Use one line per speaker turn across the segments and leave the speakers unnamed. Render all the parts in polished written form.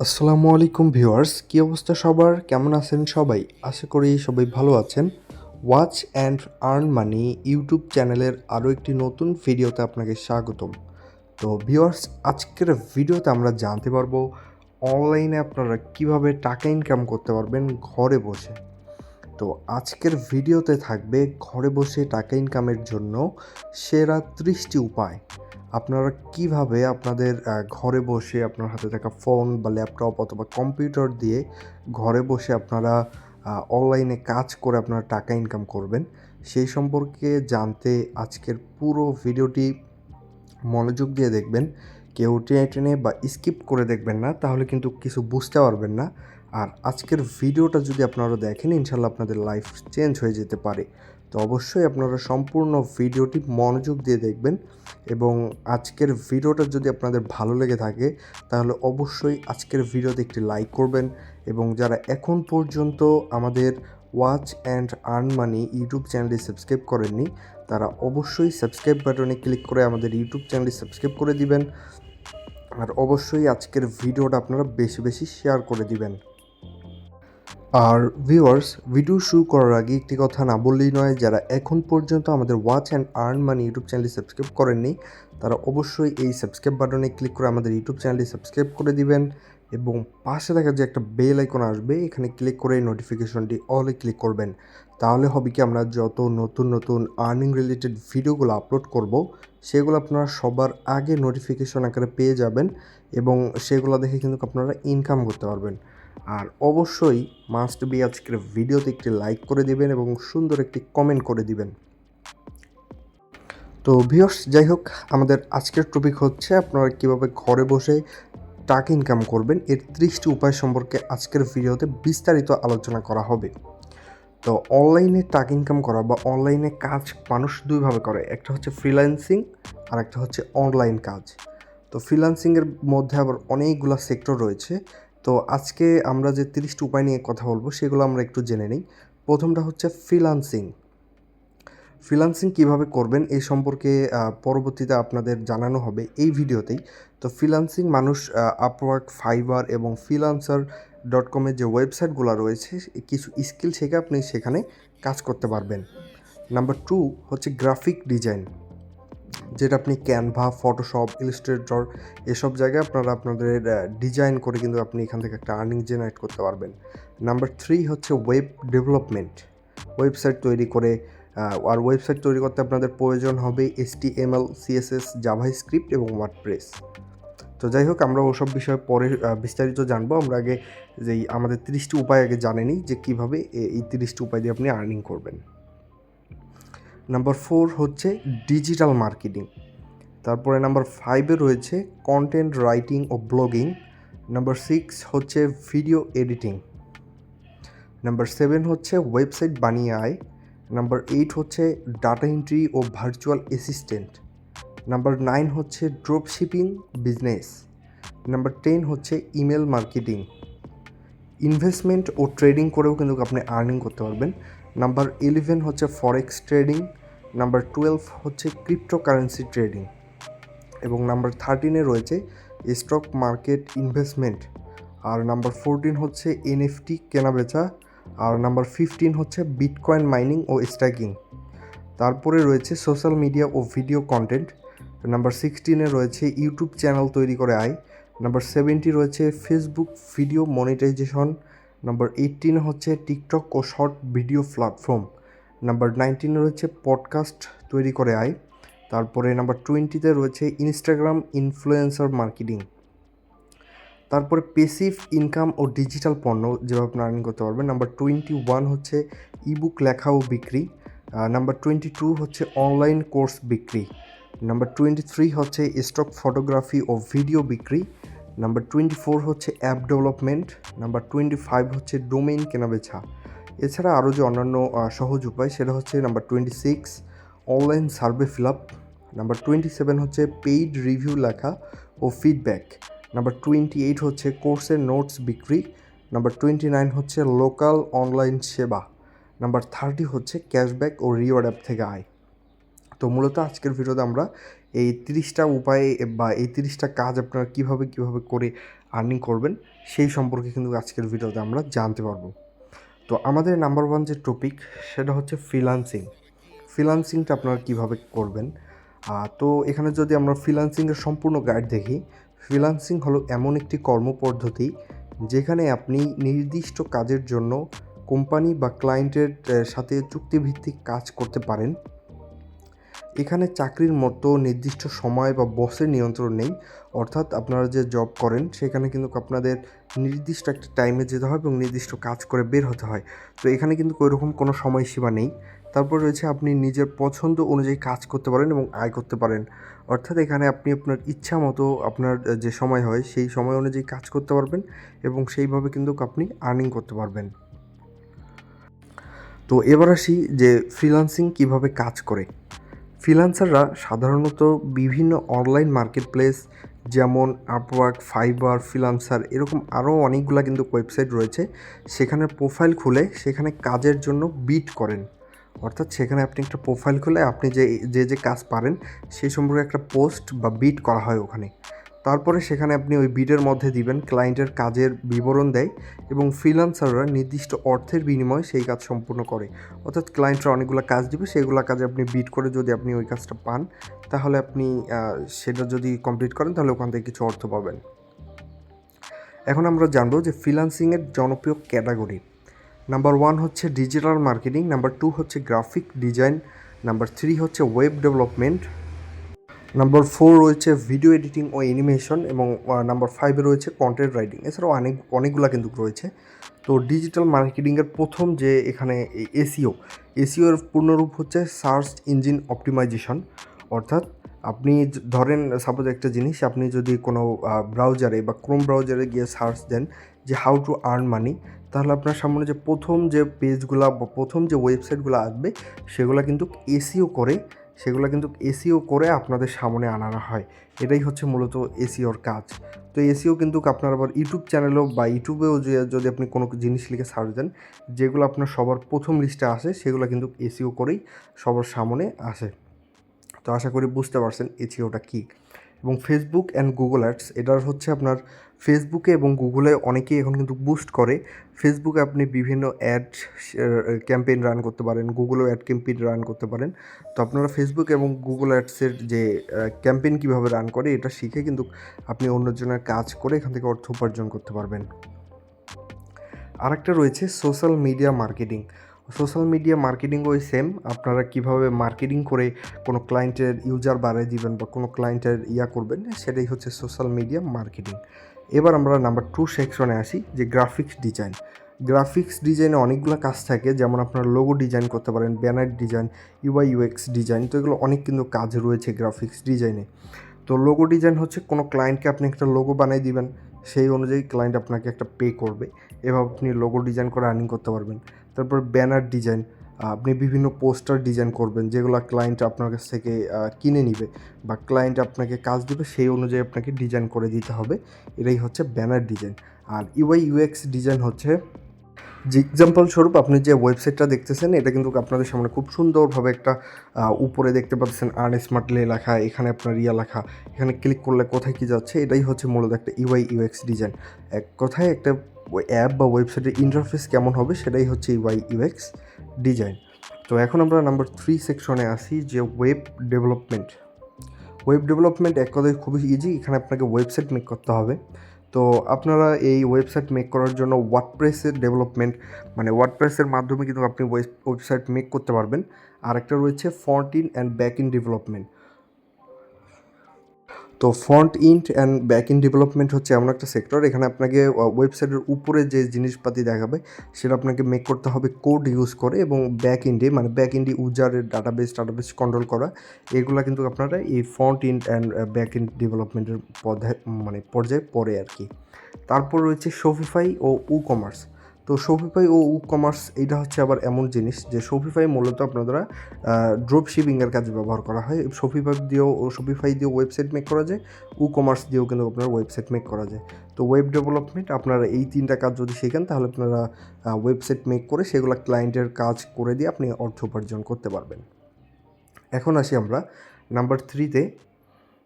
আসসালামু আলাইকুম ভিউয়ার্স, কী অবস্থা সবার? কেমন আছেন সবাই? আশা করি সবাই ভালো আছেন। Watch and earn money YouTube চ্যানেলের আরও একটি নতুন ভিডিওতে আপনাকে স্বাগতম। তো ভিউয়ার্স, আজকের ভিডিওতে আমরা জানতে পারবো অনলাইনে আপনারা কিভাবে টাকা ইনকাম করতে পারবেন ঘরে বসে। তো আজকের ভিডিওতে থাকবে ঘরে বসে টাকা ইনকামের জন্য সেরা 30টি উপায়। আপনারা কিভাবে আপনাদের ঘরে বসে আপনার হাতে থাকা ফোন বা ল্যাপটপ অথবা কম্পিউটার দিয়ে ঘরে বসে আপনারা অনলাইনে কাজ করে আপনারা টাকা ইনকাম করবেন, সেই সম্পর্কে জানতে আজকের পুরো ভিডিওটি মনোযোগ দিয়ে দেখবেন। কেউ টেনে টেনে বা স্কিপ করে দেখবেন না, তাহলে কিন্তু কিছু বুঝতে পারবেন না। আর আজকের ভিডিওটা যদি আপনারা দেখেন, ইনশাল্লাহ আপনাদের লাইফ চেঞ্জ হয়ে যেতে পারে। তো অবশ্যই আপনারা সম্পূর্ণ ভিডিওটি মনোযোগ দিয়ে দেখবেন, এবং আজকের ভিডিওটা যদি আপনাদের ভালো লেগে থাকে তাহলে অবশ্যই আজকের ভিডিওতে একটি লাইক করবেন। এবং যারা এখন পর্যন্ত আমাদের watch and earn money YouTube চ্যানেলটি সাবস্ক্রাইব করেননি, তারা অবশ্যই সাবস্ক্রাইব বাটনে ক্লিক করে আমাদের ইউটিউব চ্যানেলটি সাবস্ক্রাইব করে দিবেন। আর অবশ্যই আজকের ভিডিওটা আপনারা বেশি বেশি শেয়ার করে দিবেন। আর ভিউয়ার্স, ভিডিও শুরু করার আগে একটি কথা না বললেই নয়, যারা এখন পর্যন্ত আমাদের watch and earn money YouTube চ্যানেলটি সাবস্ক্রাইব করেননি, তারা অবশ্যই এই সাবস্ক্রাইব বাটনে ক্লিক করে আমাদের ইউটিউব চ্যানেলটি সাবস্ক্রাইব করে দিবেন। এবং পাশে দেখা যে একটা বেল আইকন আসবে, এখানে ক্লিক করে নোটিফিকেশনটি অলে ক্লিক করবেন। তাহলে হবে কি, আমরা যত নতুন নতুন আর্নিং রিলেটেড ভিডিওগুলো আপলোড করব, সেগুলো আপনারা সবার আগে নোটিফিকেশন আকারে পেয়ে যাবেন, এবং সেগুলো দেখে কিন্তু আপনারা ইনকাম করতে পারবেন। আর অবশ্যই মাস্ট বি আজকের ভিডিওতে একটি লাইক করে দিবেন এবং সুন্দর একটি কমেন্ট করে দিবেন। তো ভিউয়ার্স, যাই হোক, আমাদের আজকের টপিক হচ্ছে আপনারা কীভাবে ঘরে বসে টাকা ইনকাম করবেন, এর 30টি উপায় সম্পর্কে আজকের ভিডিওতে বিস্তারিত আলোচনা করা হবে। তো অনলাইনে টাকা ইনকাম করা বা অনলাইনে কাজ মানুষ দুইভাবে করে, একটা হচ্ছে ফ্রিল্যান্সিং আর একটা হচ্ছে অনলাইন কাজ। তো ফ্রিল্যান্সিংয়ের মধ্যে আবার অনেকগুলো সেক্টর রয়েছে। তো আজকে আমরা যে 30টি উপায় নিয়ে কথা বলবো সেগুলো আমরা একটু জেনে নিই। প্রথমটা হচ্ছে ফ্রিল্যান্সিং। ফ্রিল্যান্সিং কীভাবে করবেন এই সম্পর্কে পরবর্তীতে আপনাদের জানানো হবে এই ভিডিওতেই। তো ফ্রিল্যান্সিং মানুষ আপওয়ার্ক, ফাইবার এবং freelancer.com-এর যে ওয়েবসাইটগুলো রয়েছে, কিছু স্কিল শিখে আপনি সেখানে কাজ করতে পারবেন। নাম্বার 2 হচ্ছে গ্রাফিক ডিজাইন, যেটা আপনি ক্যানভা, ফটোশপ, ইলাস্ট্রেটর এসব জায়গায় আপনারা আপনাদের ডিজাইন করে কিন্তু আপনি এখান থেকে একটা আর্নিং জেনারেট করতে পারবেন। নাম্বার 3 হচ্ছে ওয়েব ডেভেলপমেন্ট, ওয়েবসাইট তৈরি করে। আর ওয়েবসাইট তৈরি করতে আপনাদের প্রয়োজন হবে HTML, CSS, জাভাস্ক্রিপ্ট এবং ওয়ার্ডপ্রেস। তো যাই হোক, আমরা ওসব বিষয়ে পরে বিস্তারিত জানবো। আমরা আগে যেই আমাদের 30টি উপায় আগে জানে নিই যে কীভাবে এই 30টি উপায় দিয়ে আপনি আর্নিং করবেন। নাম্বার 4 হচ্ছে ডিজিটাল মার্কেটিং। তারপরে নাম্বার 5-এ রয়েছে কন্টেন্ট রাইটিং ও ব্লগিং। নাম্বার 6 হচ্ছে ভিডিও এডিটিং। নাম্বার 7 হচ্ছে ওয়েবসাইট বানিয়ে আয়। নাম্বার 8 হচ্ছে ডাটা এন্ট্রি ও ভার্চুয়াল অ্যাসিস্ট্যান্ট। নাম্বার 9 হচ্ছে ড্রপ শিপিং বিজনেস। নাম্বার 10 হচ্ছে ইমেল মার্কেটিং। ইনভেস্টমেন্ট ও ট্রেডিং করেও কিন্তু আপনি আর্নিং করতে পারবেন। নাম্বার 11 হচ্ছে ফরেক্স ট্রেডিং। নাম্বার 12 হচ্ছে ক্রিপ্টোকারেন্সি ট্রেডিং। এবং নাম্বার 13-এ রয়েছে স্টক মার্কেট ইনভেস্টমেন্ট। আর নাম্বার 14 হচ্ছে NFT কেনাবেচা। আর নাম্বার 15 হচ্ছে বিটকয়েন মাইনিং ও স্ট্যাকিং। তারপরে রয়েছে সোশ্যাল মিডিয়া ও ভিডিও কন্টেন্ট। নাম্বার 16-এ রয়েছে ইউটিউব চ্যানেল তৈরি করে আয়। নাম্বার 17 রয়েছে ফেসবুক ভিডিও মনিটাইজেশন। নাম্বার 18 হচ্ছে টিকটক ও শর্ট ভিডিও প্ল্যাটফর্ম। নাম্বার 19 রয়েছে পডকাস্ট তৈরি করে আয়। তারপরে নাম্বার 20-তে রয়েছে ইনস্টাগ্রাম ইনফ্লুয়েন্সার মার্কেটিং। তারপরে পেসিভ ইনকাম ও ডিজিটাল পণ্য যেভাবে আপনি আর্নিং করতে পারবেন। নাম্বার 21 হচ্ছে ইবুক লেখা ও বিক্রি। নাম্বার 22 হচ্ছে অনলাইন কোর্স বিক্রি। নাম্বার 23 হচ্ছে স্টক ফটোগ্রাফি ও ভিডিও বিক্রি। নাম্বার 24 হচ্ছে অ্যাপ ডেভেলপমেন্ট। নাম্বার 25 হচ্ছে ডোমেইন কেনাবেচা। এছাড়া আরও যে অন্যান্য সহজ উপায়, সেটা হচ্ছে number 26 online survey fill up. Number 27 হচ্ছে পেইড রিভিউ লেখা ও ফিডব্যাক। নাম্বার 28 হচ্ছে কোর্সের নোটস বিক্রি। নাম্বার 29 হচ্ছে লোকাল অনলাইন সেবা। নাম্বার 30 হচ্ছে ক্যাশব্যাক ও রিওয়ার্ড অ্যাপ থেকে আয়। তো মূলত আজকের ভিডিওতে আমরা এই 30টা উপায় বা এই 30টা কাজ আপনারা কীভাবে করে আর্নিং করবেন সেই সম্পর্কে কিন্তু আজকের ভিডিওতে আমরা জানতে পারবো। তো আমাদের নাম্বার 1 যে টপিক সেটা হচ্ছে ফ্রিল্যান্সিংটা আপনারা কীভাবে করবেন। তো এখানে যদি আমরা ফ্রিল্যান্সিংয়ের সম্পূর্ণ গাইড দেখি, ফ্রিল্যান্সিং হলো এমন একটি কর্মপদ্ধতি যেখানে আপনি নির্দিষ্ট কাজের জন্য কোম্পানি বা ক্লায়েন্টের সাথে চুক্তিভিত্তিক কাজ করতে পারেন। এখানে চাকরির মতো নির্দিষ্ট সময় বা বসের নিয়ন্ত্রণ নেই, অর্থাৎ আপনারা যে জব করেন সেখানে কিন্তু আপনাদের নির্দিষ্ট একটা টাইমে যেতে হয় এবং নির্দিষ্ট কাজ করে বের হতে হয়। তো এখানে কিন্তু ওইরকম কোনো সময়সীমা নেই। তারপর রয়েছে আপনি নিজের পছন্দ অনুযায়ী কাজ করতে পারেন এবং আয় করতে পারেন, অর্থাৎ এখানে আপনি আপনার ইচ্ছা মতো আপনার যে সময় হয় সেই সময় অনুযায়ী কাজ করতে পারবেন এবং সেইভাবে কিন্তু আপনি আর্নিং করতে পারবেন। তো এবার আসি যে ফ্রিল্যান্সিং কীভাবে কাজ করে। ফ্রিল্যান্সাররা সাধারণত বিভিন্ন অনলাইন মার্কেট প্লেস যেমন আপওয়ার্ক, ফাইবার, ফ্রিল্যান্সার এরকম আরও অনেকগুলো কিন্তু ওয়েবসাইট রয়েছে, সেখানে প্রোফাইল খুলে সেখানে কাজের জন্য বিড করেন। অর্থাৎ সেখানে আপনি একটা প্রোফাইল খুলে আপনি যে কাজ পারেন সেই সম্পর্কে একটা পোস্ট বা বিড করা হয় ওখানে। তারপরে সেখানে আপনি ওই বিডের মধ্যে দিবেন, ক্লায়েন্টের কাজের বিবরণ দেয় এবং ফ্রিল্যান্সাররা নির্দিষ্ট অর্থের বিনিময়ে সেই কাজ সম্পূর্ণ করে। অর্থাৎ ক্লায়েন্টরা অনেকগুলো কাজ দিবে, সেগুলো কাজে আপনি বিড করে যদি আপনি ওই কাজটা পান তাহলে আপনি সেটা যদি কমপ্লিট করেন তাহলে ওখান থেকে কিছু অর্থ পাবেন। এখন আমরা জানবো যে ফ্রিল্যান্সিংয়ের জনপ্রিয় ক্যাটাগরি। নাম্বার 1 হচ্ছে ডিজিটাল মার্কেটিং, নাম্বার 2 হচ্ছে গ্রাফিক ডিজাইন, নাম্বার 3 হচ্ছে ওয়েব ডেভেলপমেন্ট, নাম্বার 4 রয়েছে ভিডিও এডিটিং ও অ্যানিমেশন এবং নাম্বার 5 রয়েছে কন্টেন্ট রাইটিং। এছাড়াও অনেকগুলো কিন্তু রয়েছে। তো ডিজিটাল মার্কেটিংয়ের প্রথম যে এখানে এসইওর পূর্ণরূপ হচ্ছে সার্চ ইঞ্জিন অপটিমাইজেশন। অর্থাৎ আপনি ধরেন সাপোজ একটা জিনিস আপনি যদি কোনো ব্রাউজারে বা ক্রোম ব্রাউজারে গিয়ে সার্চ দেন যে হাউ টু আর্ন মানি, তাহলে আপনার সামনে যে প্রথম যে পেজগুলো বা প্রথম যে ওয়েবসাইটগুলো আসবে সেগুলো কিন্তু এসইও করে আপনাদের সামনে আনানো হয়। এটাই হচ্ছে মূলত এসইওর কাজ। তো এসইও কিন্তু আপনার আবার ইউটিউব চ্যানেলেও বা ইউটিউবেও যদি আপনি কোনো জিনিস লিখে সার্চ দেন, যেগুলো আপনার সবার প্রথম লিস্টে আসে সেগুলো কিন্তু এসইও করেই সবার সামনে আসে। তো আশা করি বুঝতে পারছেন এসইওটা কী। এবং ফেসবুক অ্যান্ড গুগল অ্যাডস, এটার হচ্ছে আপনার ফেসবুকে এবং গুগলে অনেকেই এখন কিন্তু বুস্ট করে। ফেসবুকে আপনি বিভিন্ন অ্যাড ক্যাম্পেইন রান করতে পারেন, গুগলেও অ্যাড ক্যাম্পেইন রান করতে পারেন। তো আপনারা ফেসবুক এবং গুগল অ্যাডসের যে ক্যাম্পেইন কীভাবে রান করে এটা শিখে কিন্তু আপনি অন্যজনের কাজ করে এখান থেকে অর্থ উপার্জন করতে পারবেন। আরেকটা রয়েছে social media marketing. Social media marketing ওই সেম, আপনারা কীভাবে মার্কেটিং করে কোনো ক্লায়েন্টের ইউজার বাড়িয়ে দিবেন বা কোনো ক্লায়েন্টের করবেন, সেটাই হচ্ছে সোশ্যাল মিডিয়া মার্কেটিং। এবার আমরা নাম্বার 2 সেকশনে আসি যে গ্রাফিক্স ডিজাইনে অনেকগুলো কাজ থাকে, যেমন আপনার লোগো ডিজাইন করতে পারেন, banner design, UI UX design. তো এগুলো অনেক কিন্তু কাজ রয়েছে গ্রাফিক্স ডিজাইনে। তো লোগো ডিজাইন হচ্ছে কোনো ক্লায়েন্টকে আপনি একটা লোগো বানিয়ে দিবেন, সেই অনুযায়ী ক্লায়েন্ট আপনাকে একটা পে করবে, এভাবে আপনি লোগো ডিজাইন করে আর্নিং করতে পারবেন। তারপর ব্যানার ডিজাইন, আপনি বিভিন্ন পোস্টার ডিজাইন করবেন যেগুলো ক্লায়েন্ট আপনার কাছ থেকে কিনে নিবে বা ক্লায়েন্ট আপনাকে কাজ দেবে, সেই অনুযায়ী আপনাকে ডিজাইন করে দিতে হবে। এটাই হচ্ছে ব্যানার ডিজাইন। আর ইউআই ইউএক্স ডিজাইন হচ্ছে যে এক্সাম্পল স্বরূপ আপনি যে ওয়েবসাইটটা দেখতেছেন এটা কিন্তু আপনাদের সামনে খুব সুন্দরভাবে একটা উপরে দেখতে পাচ্ছেন আর্ন স্মার্টলি লেখা, এখানে আপনার লেখা, এখানে ক্লিক করলে কোথায় কী যাচ্ছে, এটাই হচ্ছে মূলত একটা ইউআই ইউএক্স ডিজাইন। এক কথায় একটা অ্যাপ বা ওয়েবসাইটের ইন্টারফেস কেমন হবে সেটাই হচ্ছে ইউআই ইউএক্স ডিজাইন। তো এখন আমরা নাম্বার 3 সেকশনে আসি যে ওয়েব ডেভেলপমেন্ট এক কথায় খুবই ইজি, এখানে আপনাকে ওয়েবসাইট মেক করতে হবে। তো আপনারা এই ওয়েবসাইট মেক করার জন্য ওয়ার্ডপ্রেসের ডেভেলপমেন্ট মানে ওয়ার্ডপ্রেসের মাধ্যমে কিন্তু আপনি ওয়েবসাইট মেক করতে পারবেন। আরেকটা রয়েছে front end and back end development. তো front end and back end development হচ্ছে এমন একটা সেক্টর, এখানে আপনাকে ওয়েবসাইটের উপরে যে জিনিসপাতি দেখাবে সেটা আপনাকে মেক করতে হবে কোড ইউজ করে, এবং ব্যাক এন্ডে ইউজারের ডাটাবেস কন্ট্রোল করা, এগুলো কিন্তু আপনারা এই front end and back and ডেভেলপমেন্টের পর্যায়ে পড়ে আর কি। তারপর রয়েছে শপিফাই ও কমার্স। তো শপিফাই ও কমার্স এইটা হচ্ছে আবার এমন জিনিস যে শপিফাই মূলত আপনারা ড্রপ শিপিংয়ের কাজে ব্যবহার করা হয়। শপিফাই দিয়েও ওয়েবসাইট মেক করা যায়, কমার্স দিয়েও কিন্তু আপনার ওয়েবসাইট মেক করা যায়। তো ওয়েব ডেভেলপমেন্ট আপনারা এই 3টা কাজ যদি শেখেন তাহলে আপনারা ওয়েবসাইট মেক করে সেগুলো ক্লায়েন্টের কাজ করে দিয়ে আপনি অর্থ উপার্জন করতে পারবেন। এখন আসি আমরা নাম্বার 3-তে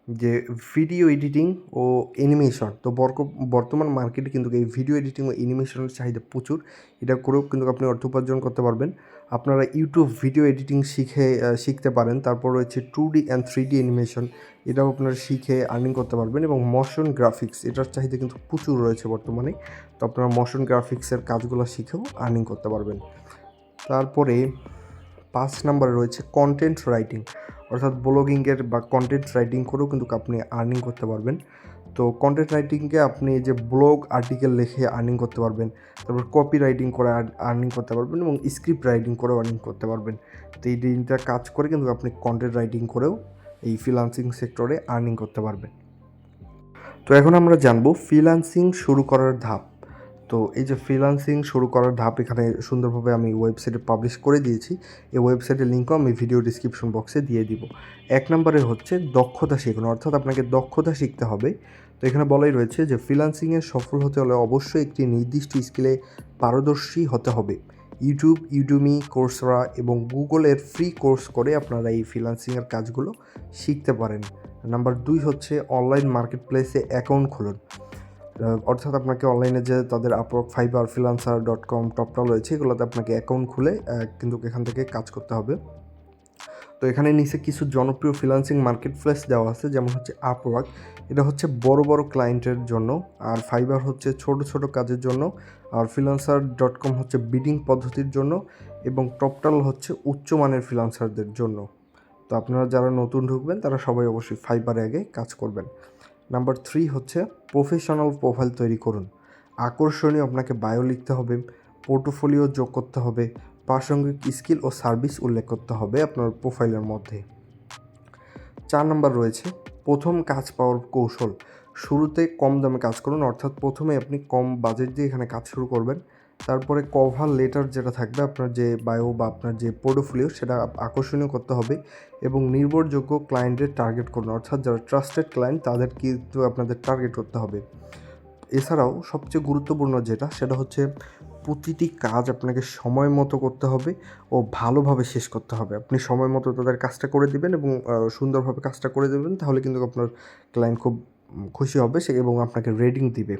যে ভিডিও এডিটিং ও অ্যানিমেশন। তো বর্তমান মার্কেটে কিন্তু এই ভিডিও এডিটিং ও অ্যানিমেশনের চাহিদা প্রচুর। এটা করেও কিন্তু আপনি অর্থ উপার্জন করতে পারবেন। আপনারা ইউটিউব ভিডিও এডিটিং শিখতে পারেন। তারপর রয়েছে 2D অ্যান্ড 3D অ্যানিমেশন, এটাও আপনারা শিখে আর্নিং করতে পারবেন। এবং মোশন গ্রাফিক্স, এটার চাহিদা কিন্তু প্রচুর রয়েছে বর্তমানে। তো আপনারা মোশন গ্রাফিক্সের কাজগুলো শিখেও আর্নিং করতে পারবেন। তারপরে 5 নম্বরে রয়েছে কন্টেন্ট রাইটিং, অর্থাৎ ব্লগিংয়ের বা কন্টেন্ট রাইটিং করেও কিন্তু আপনি আর্নিং করতে পারবেন। তো কন্টেন্ট রাইটিংয়ে আপনি যে ব্লগ আর্টিকেল লিখে আর্নিং করতে পারবেন, তারপর কপি রাইটিং করে আর্নিং করতে পারবেন এবং স্ক্রিপ্ট রাইটিং করেও আর্নিং করতে পারবেন। তো এই তিনটা কাজ করে কিন্তু আপনি কন্টেন্ট রাইটিং করেও এই ফ্রিল্যান্সিং সেক্টরে আর্নিং করতে পারবেন। তো এখন আমরা জানবো ফ্রিল্যান্সিং শুরু করার ধাপ। তো এই যে ফ্রিল্যান্সিং শুরু করার ধাপ এখানে সুন্দরভাবে আমি ওয়েবসাইটে পাবলিশ করে দিয়েছি। এই ওয়েবসাইটের লিঙ্কও আমি ভিডিও ডিসক্রিপশন বক্সে দিয়ে দিব। 1 নম্বরে হচ্ছে দক্ষতা শেখানো, অর্থাৎ আপনাকে দক্ষতা শিখতে হবে। তো এখানে বলাই রয়েছে যে ফ্রিল্যান্সিংয়ে সফল হতে হলে অবশ্যই একটি নির্দিষ্ট স্কিলে পারদর্শী হতে হবে। ইউটিউব, ইউডুমি, কোর্সেরা এবং গুগলের ফ্রি কোর্স করে আপনারা এই ফ্রিল্যান্সিংয়ের কাজগুলো শিখতে পারেন। নাম্বার 2 হচ্ছে অনলাইন মার্কেটপ্লেসে অ্যাকাউন্ট খুলুন, অর্থাৎ আপনাকে অনলাইনে যে তাদের আপওয়ার্ক, ফাইবার, freelancer.com, টপটাল রয়েছে, এগুলোতে আপনাকে অ্যাকাউন্ট খুলে কিন্তু এখান থেকে কাজ করতে হবে। তো এখানে নিচে কিছু জনপ্রিয় ফ্রিল্যান্সিং মার্কেট প্লেস দেওয়া আছে, যেমন হচ্ছে আপওয়ার্ক, এটা হচ্ছে বড় বড় ক্লায়েন্টের জন্য, আর ফাইবার হচ্ছে ছোট ছোট কাজের জন্য, আর freelancer.com হচ্ছে বিডিং পদ্ধতির জন্য, এবং টপটাল হচ্ছে উচ্চমানের ফ্রিল্যান্সারদের জন্য। তো আপনারা যারা নতুন ঢুকবেন তারা সবাই অবশ্যই ফাইবারে আগে কাজ করবেন। নাম্বার 3 হচ্ছে প্রফেশনাল প্রোফাইল তৈরি করুন। আকর্ষণীয় আপনাকে বায়ো লিখতে হবে, পোর্টফোলিও যোগ করতে হবে, প্রাসঙ্গিক স্কিল ও সার্ভিস উল্লেখ করতে হবে আপনার প্রোফাইলের মধ্যে। 4 নাম্বার রয়েছে প্রথম কাজ পাওয়ার কৌশল। শুরুতে কম দামে কাজ করুন, অর্থাৎ প্রথমে আপনি কম বাজেট দিয়ে এখানে কাজ শুরু করবেন। তারপরে কভার লেটার যেটা থাকবে, আপনার যে বায়ো বা আপনার যে পোর্টফোলিও, সেটা আকর্ষণীয় করতে হবে এবং নির্ভরযোগ্য ক্লায়েন্টের টার্গেট করুন, অর্থাৎ যারা ট্রাস্টেড ক্লায়েন্ট তাদের কিন্তু আপনাদের টার্গেট করতে হবে। এছাড়াও সবচেয়ে গুরুত্বপূর্ণ যেটা, সেটা হচ্ছে প্রতিটি কাজ আপনাকে সময় মতো করতে হবে ও ভালোভাবে শেষ করতে হবে। আপনি সময় মতো তাদের কাজটা করে দিবেন এবং সুন্দরভাবে কাজটা করে দেবেন, তাহলে কিন্তু আপনার ক্লায়েন্ট খুব খুশি হবে এবং আপনাকে রেটিং দিবে।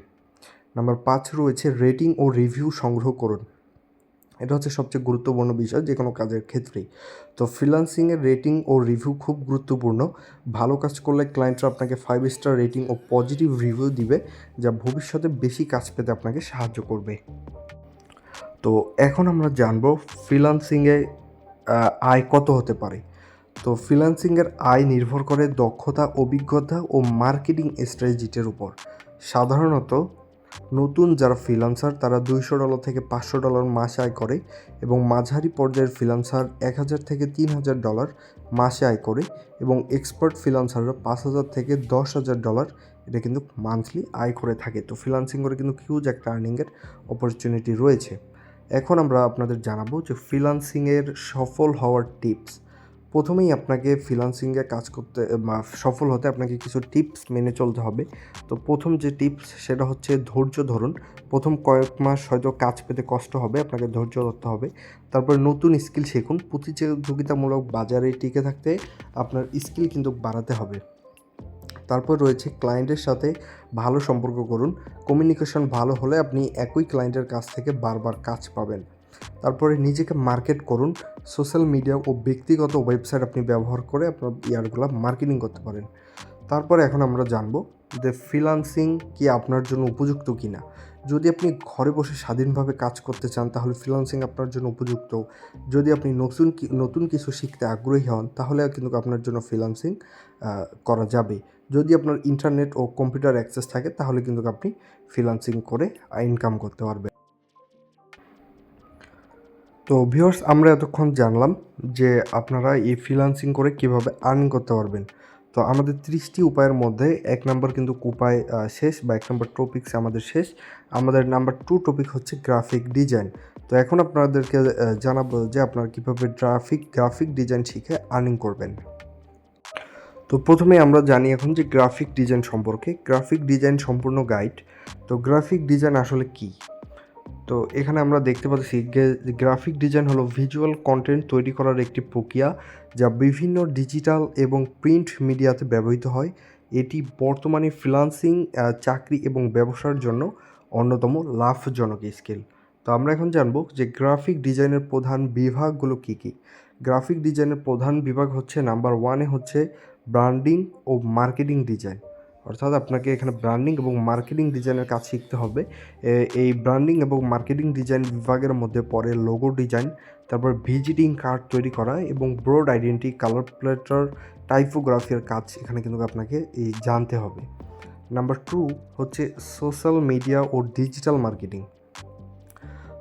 নাম্বার 5 রয়েছে রেটিং ও রিভিউ সংগ্রহ করুন। এটা হচ্ছে সবচেয়ে গুরুত্বপূর্ণ বিষয় যে কোনো কাজের ক্ষেত্রেই। তো ফ্রিল্যান্সিংয়ের রেটিং ও রিভিউ খুব গুরুত্বপূর্ণ। ভালো কাজ করলে ক্লায়েন্টরা আপনাকে 5 স্টার রেটিং ও পজিটিভ রিভিউ দিবে, যা ভবিষ্যতে বেশি কাজ পেতে আপনাকে সাহায্য করবে। তো এখন আমরা জানবো ফ্রিল্যান্সিংয়ে আয় কত হতে পারে। তো ফ্রিল্যান্সিংয়ের আয় নির্ভর করে দক্ষতা, অভিজ্ঞতা ও মার্কেটিং স্ট্র্যাটেজির উপর। সাধারণত নতুন যারা ফ্রিল্যান্সার তারা $200 থেকে $500 মাসে আয় করে, এবং মাঝারি পর্যায়ের ফ্রিল্যান্সার $1000 থেকে $3000 মাসে আয় করে, এবং এক্সপার্ট ফ্রিল্যান্সাররা $5000 থেকে $10000 এটা কিন্তু মান্থলি আয় করে থাকে। তো ফ্রিল্যান্সিং করে কিন্তু হিউজ একটা আর্নিংয়ের অপরচুনিটি রয়েছে। এখন আমরা আপনাদের জানাবো যে ফ্রিল্যান্সিংয়ের সফল হওয়ার টিপস। প্রথমেই আপনাকে ফ্রিল্যান্সিংয়ে কাজ করতে সফল হতে আপনাকে কিছু টিপস মেনে চলতে হবে। তো প্রথম যে টিপস সেটা হচ্ছে ধৈর্য ধরুন। প্রথম কয়েক মাস হয়তো কাজ পেতে কষ্ট হবে, আপনাকে ধৈর্য ধরতে হবে। তারপর নতুন স্কিল শিখুন। প্রতিযোগিতামূলক বাজারে টিকে থাকতে আপনার স্কিল কিন্তু বাড়াতে হবে। তারপর রয়েছে ক্লায়েন্টের সাথে ভালো সম্পর্ক করুন। কমিউনিকেশন ভালো হলে আপনি একই ক্লায়েন্টের কাছ থেকে বারবার কাজ পাবেন। তারপরে নিজেকে মার্কেট করুন। সোশ্যাল মিডিয়া ও ব্যক্তিগত ওয়েবসাইট আপনি ব্যবহার করে আপনার ইয়ারগুলো মার্কেটিং করতে পারেন। তারপরে এখন আমরা জানবো যে ফ্রিল্যান্সিং কি আপনার জন্য উপযুক্ত কি না। যদি আপনি ঘরে বসে স্বাধীনভাবে কাজ করতে চান তাহলে ফ্রিল্যান্সিং আপনার জন্য উপযুক্ত। যদি আপনি নতুন কিছু শিখতে আগ্রহী হন তাহলে কিন্তু আপনার জন্য ফ্রিল্যান্সিং করা যাবে। যদি আপনার ইন্টারনেট ও কম্পিউটার অ্যাক্সেস থাকে তাহলে কিন্তু আপনি ফ্রিল্যান্সিং করে ইনকাম করতে পারবেন। তো ভিউয়ার্স, আমরা এতক্ষণ জানলাম যে আপনারা এই ফ্রিল্যান্সিং করে কীভাবে আর্ন করতে পারবেন। তো আমাদের 30টি উপায়ের মধ্যে 1 নম্বর কিন্তু উপায় শেষ, বা 1 নম্বর টপিকস আমাদের শেষ। আমাদের নাম্বার 2 টপিক হচ্ছে গ্রাফিক ডিজাইন। তো এখন আপনাদেরকে জানাবো যে আপনারা কীভাবে গ্রাফিক ডিজাইন শিখে আর্নিং করবেন। তো প্রথমে আমরা জানি এখন যে গ্রাফিক ডিজাইন সম্পর্কে। গ্রাফিক ডিজাইন সম্পূর্ণ গাইড। তো গ্রাফিক ডিজাইন আসলে কী? তো এখানে আমরা দেখতে পাচ্ছি গ্রাফিক ডিজাইন হলো ভিজুয়াল কন্টেন্ট তৈরি করার একটি প্রক্রিয়া যা বিভিন্ন ডিজিটাল এবং প্রিন্ট মিডিয়াতে ব্যবহৃত হয়। এটি বর্তমানে ফ্রিল্যান্সিং, চাকরি এবং ব্যবসার জন্য অন্যতম লাভজনক স্কিল। তো আমরা এখন জানবো যে গ্রাফিক ডিজাইনের প্রধান বিভাগগুলো কী কী। গ্রাফিক ডিজাইনের প্রধান বিভাগ হচ্ছে নাম্বার 1-এ হচ্ছে ব্র্যান্ডিং ও মার্কেটিং ডিজাইন। অর্থাৎ আপনাকে এখানে ব্র্যান্ডিং এবং মার্কেটিং ডিজাইনের কাজ শিখতে হবে। এই ব্র্যান্ডিং এবং মার্কেটিং ডিজাইন বিভাগের মধ্যে পড়ে লোগো ডিজাইন, তারপর ভিজিটিং কার্ড তৈরি করা এবং ব্রড আইডেন্টিটি, কালার প্লেটার, টাইপোগ্রাফির কাজ এখানে কিন্তু আপনাকে জানতে হবে। নাম্বার 2 হচ্ছে সোশ্যাল মিডিয়া ও ডিজিটাল মার্কেটিং।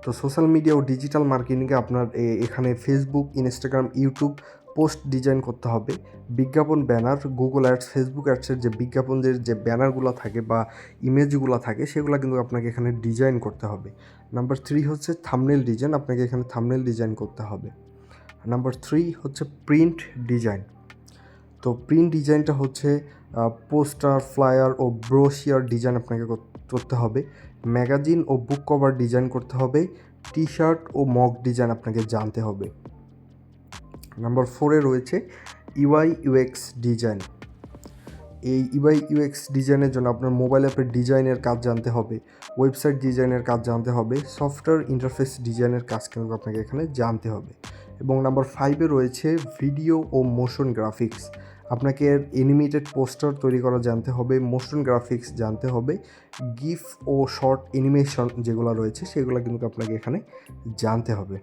তো সোশ্যাল মিডিয়া ও ডিজিটাল মার্কেটিংয়ে আপনার এখানে Facebook, Instagram, YouTube post design করতে হবে। বিজ্ঞাপন ব্যানার, গুগল অ্যাডস, ফেসবুক অ্যাডসের যে বিজ্ঞাপনদের যে ব্যানারগুলো থাকে বা ইমেজগুলো থাকে সেগুলো কিন্তু আপনাকে এখানে ডিজাইন করতে হবে। নাম্বার 3 হচ্ছে থাম্বনেল ডিজাইন, আপনাকে এখানে থাম্বনেল ডিজাইন করতে হবে। নাম্বার 3 হচ্ছে প্রিন্ট ডিজাইন। তো প্রিন্ট ডিজাইনটা হচ্ছে পোস্টার, ফ্লায়ার ও ব্রোশিয়ার ডিজাইন আপনাকে করতে হবে। ম্যাগাজিন ও বুক কভার ডিজাইন করতে হবে। টি শার্ট ও মক ডিজাইন আপনাকে জানতে হবে। নাম্বার 4-এ রয়েছে ইউআই ইউএক্স ডিজাইন। এই ইউআই ইউএক্স ডিজাইনের জন্য আপনার মোবাইল অ্যাপের ডিজাইনের কাজ জানতে হবে, ওয়েবসাইট ডিজাইনের কাজ জানতে হবে, সফটওয়্যার ইন্টারফেস ডিজাইনের কাজ কিন্তু আপনাকে এখানে জানতে হবে। এবং নাম্বার 5-এ রয়েছে ভিডিও ও মোশন গ্রাফিক্স। আপনাকে অ্যানিমেটেড পোস্টার তৈরি করা জানতে হবে, মোশন গ্রাফিক্স জানতে হবে, গিফ ও শর্ট অ্যানিমেশন যেগুলো রয়েছে সেগুলো কিন্তু আপনাকে এখানে জানতে হবে।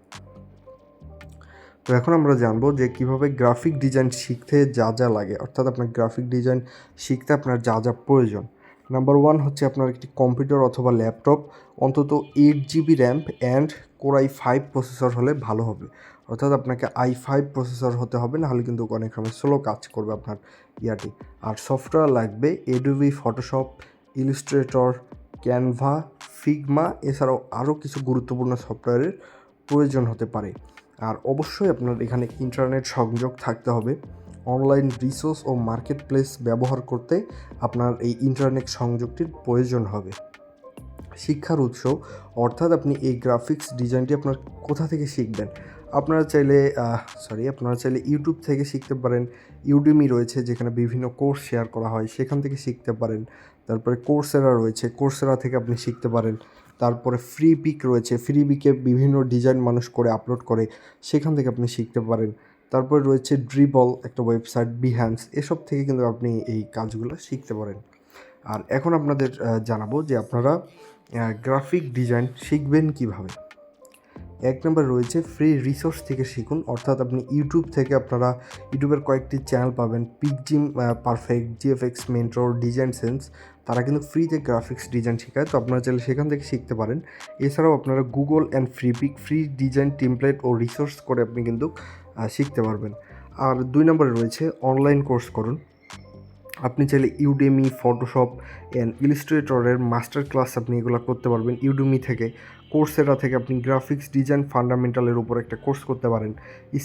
তো এখন আমরা জানবো যে কীভাবে গ্রাফিক ডিজাইন শিখতে যা যা লাগে, অর্থাৎ আপনার গ্রাফিক ডিজাইন শিখতে আপনার যা যা প্রয়োজন। নাম্বার 1 হচ্ছে আপনার একটি কম্পিউটার অথবা ল্যাপটপ, অন্তত 8GB RAM and core i5 processor হলে ভালো হবে। অর্থাৎ আপনাকে i5 প্রসেসর হতে হবে, নাহলে কিন্তু অনেক সময় স্লো কাজ করবে আপনার ইয়াটি। আর সফটওয়্যার লাগবে Adobe Photoshop, Illustrator, Canva, Figma, এছাড়াও আরও কিছু গুরুত্বপূর্ণ সফটওয়্যারের প্রয়োজন হতে পারে। আর অবশ্যই আপনার এখানে ইন্টারনেট সংযোগ থাকতে হবে। অনলাইন রিসোর্স ও মার্কেট প্লেস ব্যবহার করতে আপনার এই ইন্টারনেট সংযোগটির প্রয়োজন হবে। শিক্ষার উৎস, অর্থাৎ আপনি এই গ্রাফিক্স ডিজাইনটি আপনার কোথা থেকে শিখবেন। আপনারা চাইলে ইউটিউব থেকে শিখতে পারেন। ইউডেমি রয়েছে যেখানে বিভিন্ন কোর্স শেয়ার করা হয়, সেখান থেকে শিখতে পারেন। তারপরে কোর্সেরা রয়েছে, কোর্সেরা থেকে আপনি শিখতে পারেন। তারপরে ফ্রিপিক রয়েছে, ফ্রিপিকে বিভিন্ন ডিজাইন মানুষ করে আপলোড করে, সেখান থেকে আপনি শিখতে পারেন। তারপরে রয়েছে ড্রিবল, একটা ওয়েবসাইট, বিহ্যান্স, এসব থেকে কিন্তু আপনি এই কাজগুলো শিখতে পারেন। আর এখন আপনাদের জানাবো যে আপনারা গ্রাফিক ডিজাইন শিখবেন কিভাবে। 1 নম্বর রয়েছে ফ্রি রিসোর্স থেকে শিখুন, অর্থাৎ আপনি ইউটিউব থেকে আপনারা ইউটিউবের কয়েকটি চ্যানেল পাবেন, Piximperfect, GFX mentor, design sense, তারা কিন্তু ফ্রিতে গ্রাফিক্স ডিজাইন শেখায়। তো আপনারা চাইলে সেখান থেকে শিখতে পারেন। এছাড়াও আপনারা Google and Freepik, free design template ও রিসোর্স করে আপনি কিন্তু শিখতে পারবেন। আর 2 নম্বরে রয়েছে অনলাইন কোর্স করুন। আপনি চাইলে ইউডেমি, ফটোশপ অ্যান্ড ইলাস্ট্রেটরের মাস্টার ক্লাস আপনি এগুলো করতে পারবেন ইউডেমি থেকে। কোর্সেরা থেকে আপনি গ্রাফিক্স ডিজাইন ফান্ডামেন্টালের উপর একটা কোর্স করতে পারেন।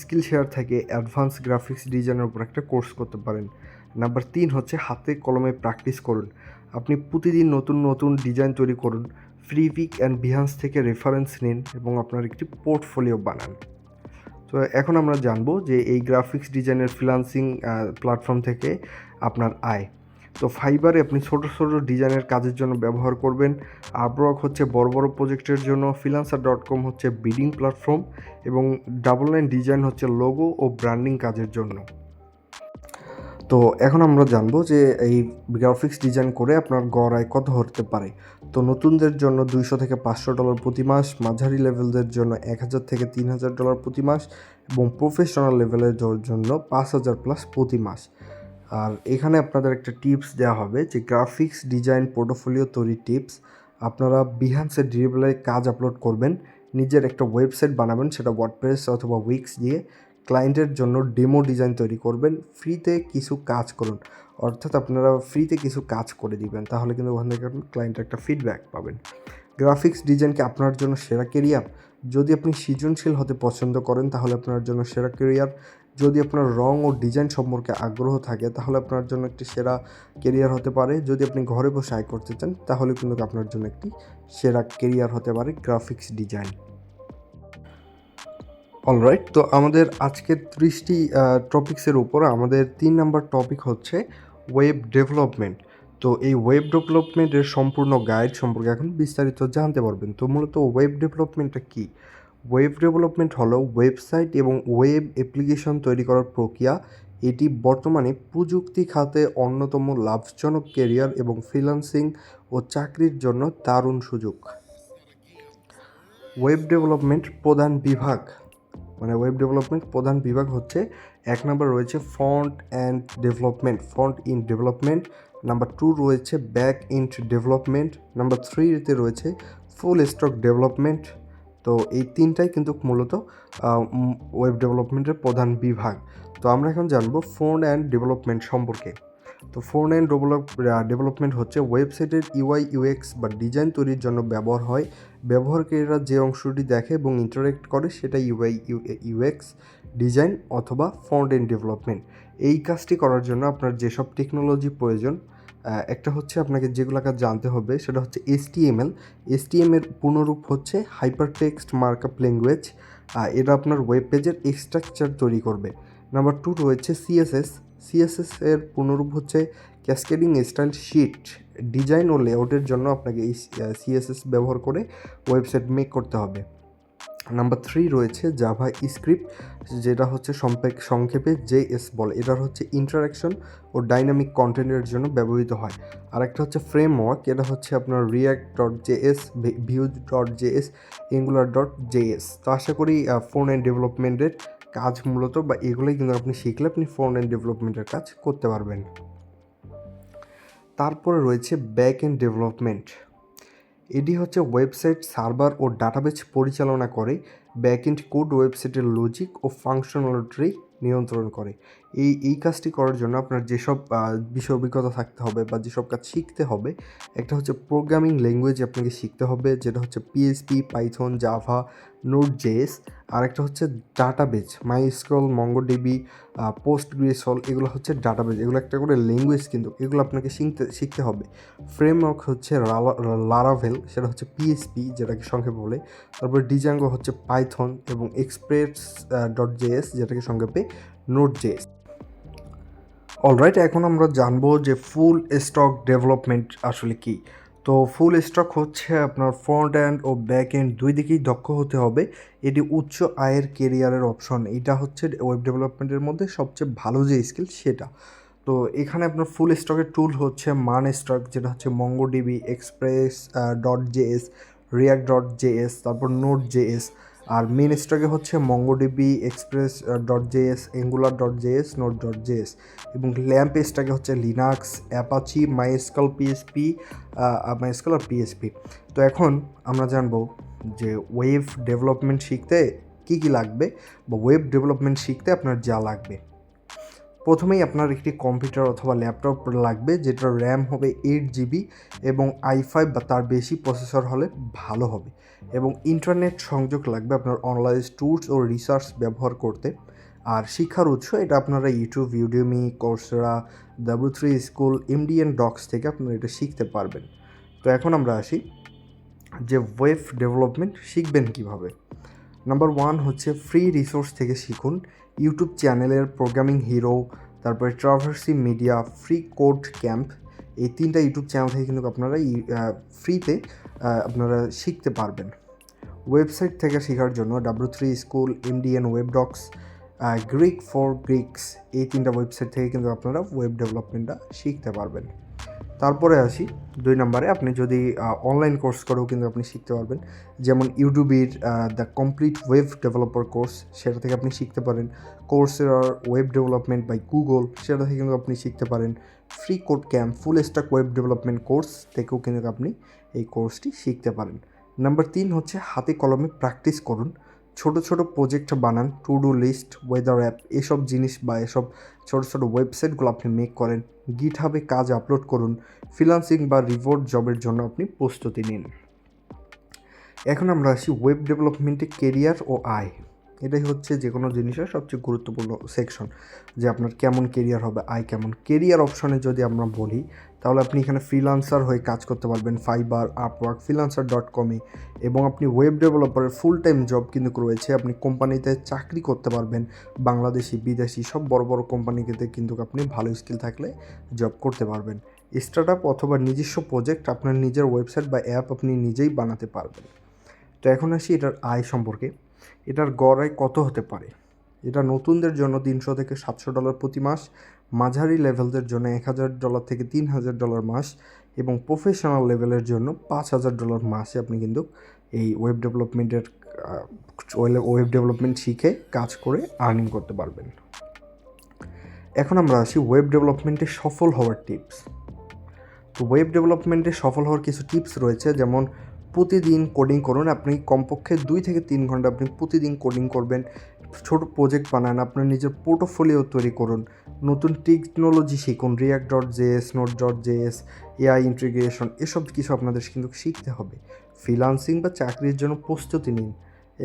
স্কিল শেয়ার থেকে অ্যাডভান্স গ্রাফিক্স ডিজাইনের উপর একটা কোর্স করতে পারেন। নাম্বার 3 হচ্ছে হাতে কলমে প্র্যাকটিস করুন। আপনি প্রতিদিন নতুন নতুন ডিজাইন তৈরি করুন, ফ্রিপিক অ্যান্ড বিহান্স থেকে রেফারেন্স নিন এবং আপনার একটি পোর্টফোলিও বানান। তো এখন আমরা জানবো যে এই গ্রাফিক্স ডিজাইনের ফ্রিল্যান্সিং প্ল্যাটফর্ম থেকে আপনার আয়। তো ফাইবারে আপনি ছোট ছোট ডিজাইনের কাজের জন্য ব্যবহার করবেন। আপওয়ার্ক হচ্ছে বড় বড় প্রজেক্টের জন্য, freelancer.com হচ্ছে বিডিং প্ল্যাটফর্ম এবং 99 ডিজাইন হচ্ছে লোগো ও ব্র্যান্ডিং কাজের জন্য। তো এখন আমরা জানবো যে এই গ্রাফিক্স ডিজাইন করে আপনার গড় আয় কত হতে পারে। তো নতুনদের জন্য $200 থেকে $500 প্রতি মাস, মাঝারি লেভেলদের জন্য $1000 থেকে $3000 প্রতি মাস এবং প্রফেশনাল লেভেলের জন্য $5000+ প্রতি মাস। আর এখানে আপনাদের একটা টিপস দেওয়া হবে যে গ্রাফিক্স ডিজাইন পোর্টফোলিও তৈরির টিপস। আপনারা বিহান্সের ড্রিবলে কাজ আপলোড করবেন, নিজের একটা ওয়েবসাইট বানাবেন, সেটা ওয়ার্ডপ্রেস অথবা উইক্স দিয়ে, ক্লায়েন্টের জন্য ডেমো ডিজাইন তৈরি করবেন, ফ্রিতে কিছু কাজ করুন, অর্থাৎ আপনারা ফ্রিতে কিছু কাজ করে দিবেন, তাহলে কিন্তু ওখান থেকে ক্লায়েন্টের একটা ফিডব্যাক পাবেন। গ্রাফিক্স ডিজাইনকে আপনার জন্য সেরা কেরিয়ার। যদি আপনি সৃজনশীল হতে পছন্দ করেন তাহলে আপনার জন্য সেরা কেরিয়ার। যদি আপনার রং ও ডিজাইন সম্পর্কে আগ্রহ থাকে তাহলে আপনার জন্য একটি সেরা কেরিয়ার হতে পারে। যদি আপনি ঘরে বসে আয় করতে চান তাহলে কিন্তু আপনার জন্য একটি সেরা কেরিয়ার হতে পারে গ্রাফিক্স ডিজাইন। অলরাইট, তো আমাদের আজকের 30টি টপিক্সের উপর আমাদের 3 নাম্বার টপিক হচ্ছে ওয়েব ডেভেলপমেন্ট। তো এই ওয়েব ডেভেলপমেন্টের সম্পূর্ণ গাইড সম্পর্কে এখন বিস্তারিত জানতে পারবেন। তো মূলত ওয়েব ডেভেলপমেন্টটা কী? ওয়েব ডেভেলপমেন্ট হলো ওয়েবসাইট এবং ওয়েব অ্যাপ্লিকেশন তৈরি করার প্রক্রিয়া। এটি বর্তমানে প্রযুক্তি খাতে অন্যতম লাভজনক ক্যারিয়ার এবং ফ্রিল্যান্সিং ও চাকরির জন্য দারুণ সুযোগ। ওয়েব ডেভেলপমেন্ট প্রধান বিভাগ, ওয়েব ডেভেলপমেন্ট প্রধান বিভাগ হচ্ছে, 1 নম্বর রয়েছে front and development, front in development. Number 2 রয়েছে ব্যাক এন্ড ডেভেলপমেন্ট। নাম্বার 3তে রয়েছে ফুল স্ট্যাক ডেভেলপমেন্ট। তো এই তিনটাই কিন্তু মূলত ওয়েব ডেভেলপমেন্টের প্রধান বিভাগ। তো আমরা এখন জানবো ফ্রন্ট এন্ড ডেভেলপমেন্ট সম্পর্কে। তো ফ্রন্ট এন্ড ডেভেলপমেন্ট হচ্ছে ওয়েবসাইটের ইউআই ইউএক্স বা ডিজাইন তৈরির জন্য ব্যবহার হয়। ব্যবহারকারীরা যে অংশটি দেখে এবং ইন্টারেক্ট করে সেটা ইউআই ইউএক্স ডিজাইন অথবা ফ্রন্ট এন্ড ডেভেলপমেন্ট। এই কাজটি করার জন্য আপনার যেসব টেকনোলজি প্রয়োজন, একটা হচ্ছে আপনাকে যেগুলো কাজ জানতে হবে সেটা হচ্ছে এসটিএমএল। এসটিএমের পূর্ণরূপ হচ্ছে হাইপার টেক্সট মার্কআপ ল্যাঙ্গুয়েজ। এটা আপনার ওয়েব পেজের স্ট্রাকচার তৈরি করবে। নাম্বার 2 রয়েছে সিএসএস। সিএসএস এর পূর্ণরূপ হচ্ছে ক্যাসকেডিং স্টাইল শিট। ডিজাইন ও লেআউটের জন্য আপনাকে এই সিএসএস ব্যবহার করে ওয়েবসাইট মেক করতে হবে। নাম্বার 3 রয়েছে জাভা স্ক্রিপ্ট, যেটা হচ্ছে সংক্ষেপে জেএস বলে। এটার হচ্ছে ইন্টারাকশন ও ডাইনামিক কন্টেন্টের জন্য ব্যবহৃত হয়। আরেকটা হচ্ছে ফ্রেমওয়ার্ক, এটা হচ্ছে আপনার React.js, Vue.js, Angular.js। তো আশা করি ফ্রন্ট এন্ড ডেভেলপমেন্টের কাজ মূলত বা এগুলোই কিন্তু আপনি শিখলে আপনি ফ্রন্ট এন্ড ডেভেলপমেন্টের কাজ করতে পারবেন। তারপরে রয়েছে ব্যাক এন্ড ডেভেলপমেন্ট। এটি হচ্ছে ওয়েবসাইট সার্ভার ও ডাটাবেজ পরিচালনা করে। ব্যাকএন্ড কোড ওয়েবসাইটের লজিক ও ফাংশনালিটি নিয়ন্ত্রণ করে। এই কাজটি করার জন্য আপনার যেসব বিষয় অভিজ্ঞতা থাকতে হবে বা যেসব কাজ শিখতে হবে, একটা হচ্ছে প্রোগ্রামিং ল্যাঙ্গুয়েজ আপনাকে শিখতে হবে, যেটা হচ্ছে পিএইচপি, পাইথন, জাভা, নোড.জেএস। আর একটা হচ্ছে ডাটাবেজ, মাইস্কুয়েল, মঙ্গোডিবি, পোস্টগ্রেসল, এগুলো হচ্ছে ডাটাবেজ। এগুলো একটা করে ল্যাঙ্গুয়েজ, কিন্তু এগুলো আপনাকে শিখতে হবে। ফ্রেমওয়ার্ক হচ্ছে লারাভেল, সেটা হচ্ছে পিএইচপি যেটাকে সংক্ষেপে বলে। তারপর ডিজাঙ্গো হচ্ছে পাইথন এবং এক্সপ্রেস.জেএস যেটাকে সংক্ষেপে নোড.জেএস। অলরাইট, এখন আমরা জানবো যে ফুল স্ট্যাক ডেভেলপমেন্ট আসলে কি। তো ফুল স্ট্যাক হচ্ছে আপনার ফ্রন্ট এন্ড ও ব্যাক এন্ড দুই দিকেই দক্ষ হতে হবে। এটি উচ্চ আয়ের কেরিয়ারের অপশন। এটা হচ্ছে ওয়েব ডেভেলপমেন্টের মধ্যে সবচেয়ে ভালো যে স্কিল সেটা। তো এখানে আপনার ফুল স্ট্যাকের টুল হচ্ছে স্ট্যাক, যেটা হচ্ছে মঙ্গোডিবি, এক্সপ্রেস.জেএস, React.js, তারপর নোড.জেএস। আর মেন স্ট্যাকে হচ্ছে মঙ্গোডিবি, এক্সপ্রেস.জেএস, Angular.js, নোড.জেএস। এবং ল্যাম্প স্ট্যাকে হচ্ছে লিনাক্স, অ্যাপাচি, মাইস্কুয়েল আর পিএসপি। তো এখন আমরা জানবো যে ওয়েব ডেভেলপমেন্ট শিখতে কী কী লাগবে বা ওয়েব ডেভেলপমেন্ট শিখতে আপনার যা লাগবে। প্রথমেই আপনার একটি কম্পিউটার অথবা ল্যাপটপ লাগবে, যেটার র্যাম হবে 8 GB এবং i5 বা তার বেশি প্রসেসর হলে ভালো হবে। এবং ইন্টারনেট সংযোগ লাগবে আপনার অনলাইন টুলস ও রিসার্চ ব্যবহার করতে। আর শিক্ষার উৎস, এটা আপনারা YouTube, Udemy, Coursera, W3 school, MDN docs থেকে আপনারা এটা শিখতে পারবেন। তো এখন আমরা আসি যে ওয়েব ডেভেলপমেন্ট শিখবেন কীভাবে। নাম্বার 1 হচ্ছে ফ্রি রিসোর্স থেকে শিখুন। ইউটিউব চ্যানেলের প্রোগ্রামিং হিরো, তারপরে ট্রাভার্সি মিডিয়া, ফ্রি কোড ক্যাম্প, এই 3টা ইউটিউব চ্যানেল থেকে কিন্তু আপনারা ফ্রিতে আপনারা শিখতে পারবেন। ওয়েবসাইট থেকে শেখার জন্য W3 school, MDN web docs, গ্রিক ফর গ্রিক্স, এই 3টা ওয়েবসাইট থেকে কিন্তু আপনারা ওয়েব ডেভেলপমেন্টটা শিখতে পারবেন। তারপরে আসি 2 নম্বরে, আপনি যদি অনলাইন কোর্স করেও কিন্তু আপনি শিখতে পারবেন। যেমন ইউটিউবের the complete web developer course, সেটা থেকে আপনি শিখতে পারেন। কোর্সেরার ওয়েব ডেভেলপমেন্ট বাই গুগল, সেটা থেকে কিন্তু আপনি শিখতে পারেন। Free code camp, full stack web development course থেকেও কিন্তু আপনি এই কোর্সটি শিখতে পারেন। নাম্বার 3 হচ্ছে হাতে কলমে প্র্যাকটিস করুন। ছোট ছোট প্রজেক্ট বানান, to do list, weather app, এসব জিনিস বা এসব ছোটো ছোটো ওয়েবসাইটগুলো আপনি মেক করেন। গিটহাবে কাজ আপলোড করুন। ফ্রিল্যান্সিং বা রিমোট জবের জন্য আপনি প্রস্তুতি নিন। এখন আমরা আসি ওয়েব ডেভেলপমেন্টে কেরিয়ার ও আয়। এটাই হচ্ছে যে কোনো জিনিসের সবচেয়ে গুরুত্বপূর্ণ সেকশন, যে আপনার কেমন কেরিয়ার হবে, আয় কেমন। কেরিয়ার অপশনে যদি আমরা বলি, তাহলে আপনি এখানে ফ্রিল্যান্সার হয়ে কাজ করতে পারবেন ফাইবার, আপওয়ার্ক, freelancer.com-এ, এবং আপনি ওয়েব ডেভেলপারের ফুল টাইম জব কিন্তু রয়েছে। আপনি কোম্পানিতে চাকরি করতে পারবেন, বাংলাদেশি, বিদেশি সব বড় বড় কোম্পানিতে কিন্তু আপনি ভালো স্কিল থাকলে জব করতে পারবেন। স্টার্টআপ অথবা নিজস্ব প্রজেক্ট, আপনার নিজের ওয়েবসাইট বা অ্যাপ আপনি নিজেই বানাতে পারবেন। তো এখন আসি এটার আয় সম্পর্কে। এটার গড় আয় কত হতে পারে? এটা নতুনদের জন্য $300 থেকে $700 প্রতি মাস, মাঝারি লেভেলদের জন্য $1000 থেকে $3000 মাস, এবং প্রফেশনাল লেভেলের জন্য $5000 মাসে আপনি কিন্তু এই ওয়েব ডেভেলপমেন্ট শিখে কাজ করে আর্নিং করতে পারবেন। এখন আমরা আসি ওয়েব ডেভেলপমেন্টে সফল হওয়ার টিপস। তো ওয়েব ডেভেলপমেন্টে সফল হওয়ার কিছু টিপস রয়েছে, যেমন প্রতিদিন কোডিং করুন। আপনি কমপক্ষে 2 থেকে 3 ঘন্টা আপনি প্রতিদিন কোডিং করবেন। ছোট প্রজেক্ট বানান, আপনার নিজের পোর্টফোলিও তৈরি করুন। নতুন টেকনোলজি শিখুন, React.js, Node.js, এআই ইন্টিগ্রেশন, এসব কিছু আপনাদের কিন্তু শিখতে হবে। ফ্রিল্যান্সিং বা চাকরির জন্য প্রস্তুতি নিন।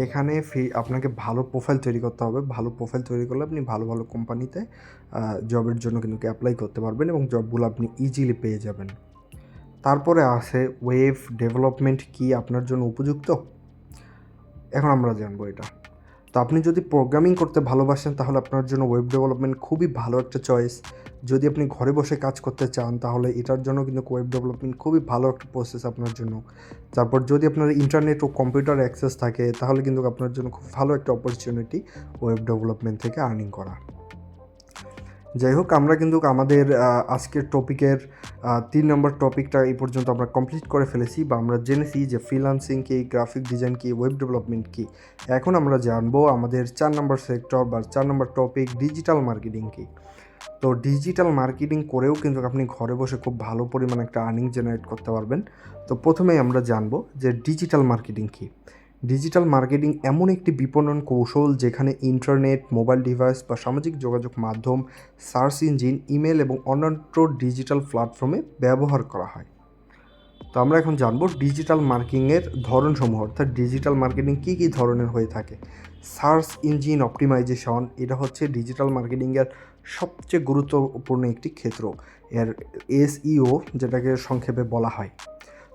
এখানে আপনাকে ভালো প্রোফাইল তৈরি করতে হবে। ভালো প্রোফাইল তৈরি করলে আপনি ভালো ভালো কোম্পানিতে জবের জন্য কিন্তু অ্যাপ্লাই করতে পারবেন এবং জবগুলো আপনি ইজিলি পেয়ে যাবেন। তারপরে আছে ওয়েব ডেভেলপমেন্ট কি আপনার জন্য উপযুক্ত? এখন আমরা জানবো এটা। তো আপনি যদি প্রোগ্রামিং করতে ভালোবাসেন, তাহলে আপনার জন্য ওয়েব ডেভেলপমেন্ট খুবই ভালো একটা চয়েস। যদি আপনি ঘরে বসে কাজ করতে চান, তাহলে এটার জন্য কিন্তু ওয়েব ডেভেলপমেন্ট খুবই ভালো একটা প্রসেস আপনার জন্য। তারপর যদি আপনার ইন্টারনেট ও কম্পিউটার অ্যাক্সেস থাকে, তাহলে কিন্তু আপনার জন্য খুব ভালো একটা অপরচুনিটি ওয়েব ডেভেলপমেন্ট থেকে আর্নিং করা। যাই হোক, আমরা কিন্তু আমাদের আজকের টপিকের 3 নম্বর টপিকটা এই পর্যন্ত আমরা কমপ্লিট করে ফেলেছি, বা আমরা জেনেছি যে ফ্রিল্যান্সিং কী, গ্রাফিক ডিজাইন কী, ওয়েব ডেভেলপমেন্ট কী। এখন আমরা জানবো আমাদের 4 নম্বর সেক্টর বা 4 নম্বর টপিক, ডিজিটাল মার্কেটিং কী। তো ডিজিটাল মার্কেটিং করেও কিন্তু আপনি ঘরে বসে খুব ভালো পরিমাণে একটা আর্নিং জেনারেট করতে পারবেন। তো প্রথমেই আমরা জানবো যে ডিজিটাল মার্কেটিং কী। ডিজিটাল মার্কেটিং এমন একটি বিপণন কৌশল যেখানে ইন্টারনেট, মোবাইল ডিভাইস বা সামাজিক যোগাযোগ মাধ্যম, সার্চ ইঞ্জিন, ইমেল এবং অন্যান্য ডিজিটাল প্ল্যাটফর্মে ব্যবহার করা হয়। তো আমরা এখন জানবো ডিজিটাল মার্কেটিংয়ের ধরনসমূহ, অর্থাৎ ডিজিটাল মার্কেটিং কী কী ধরনের হয়ে থাকে। সার্চ ইঞ্জিন অপটিমাইজেশন, এটা হচ্ছে ডিজিটাল মার্কেটিংয়ের সবচেয়ে গুরুত্বপূর্ণ একটি ক্ষেত্র। এর এসইও যেটাকে সংক্ষেপে বলা হয়।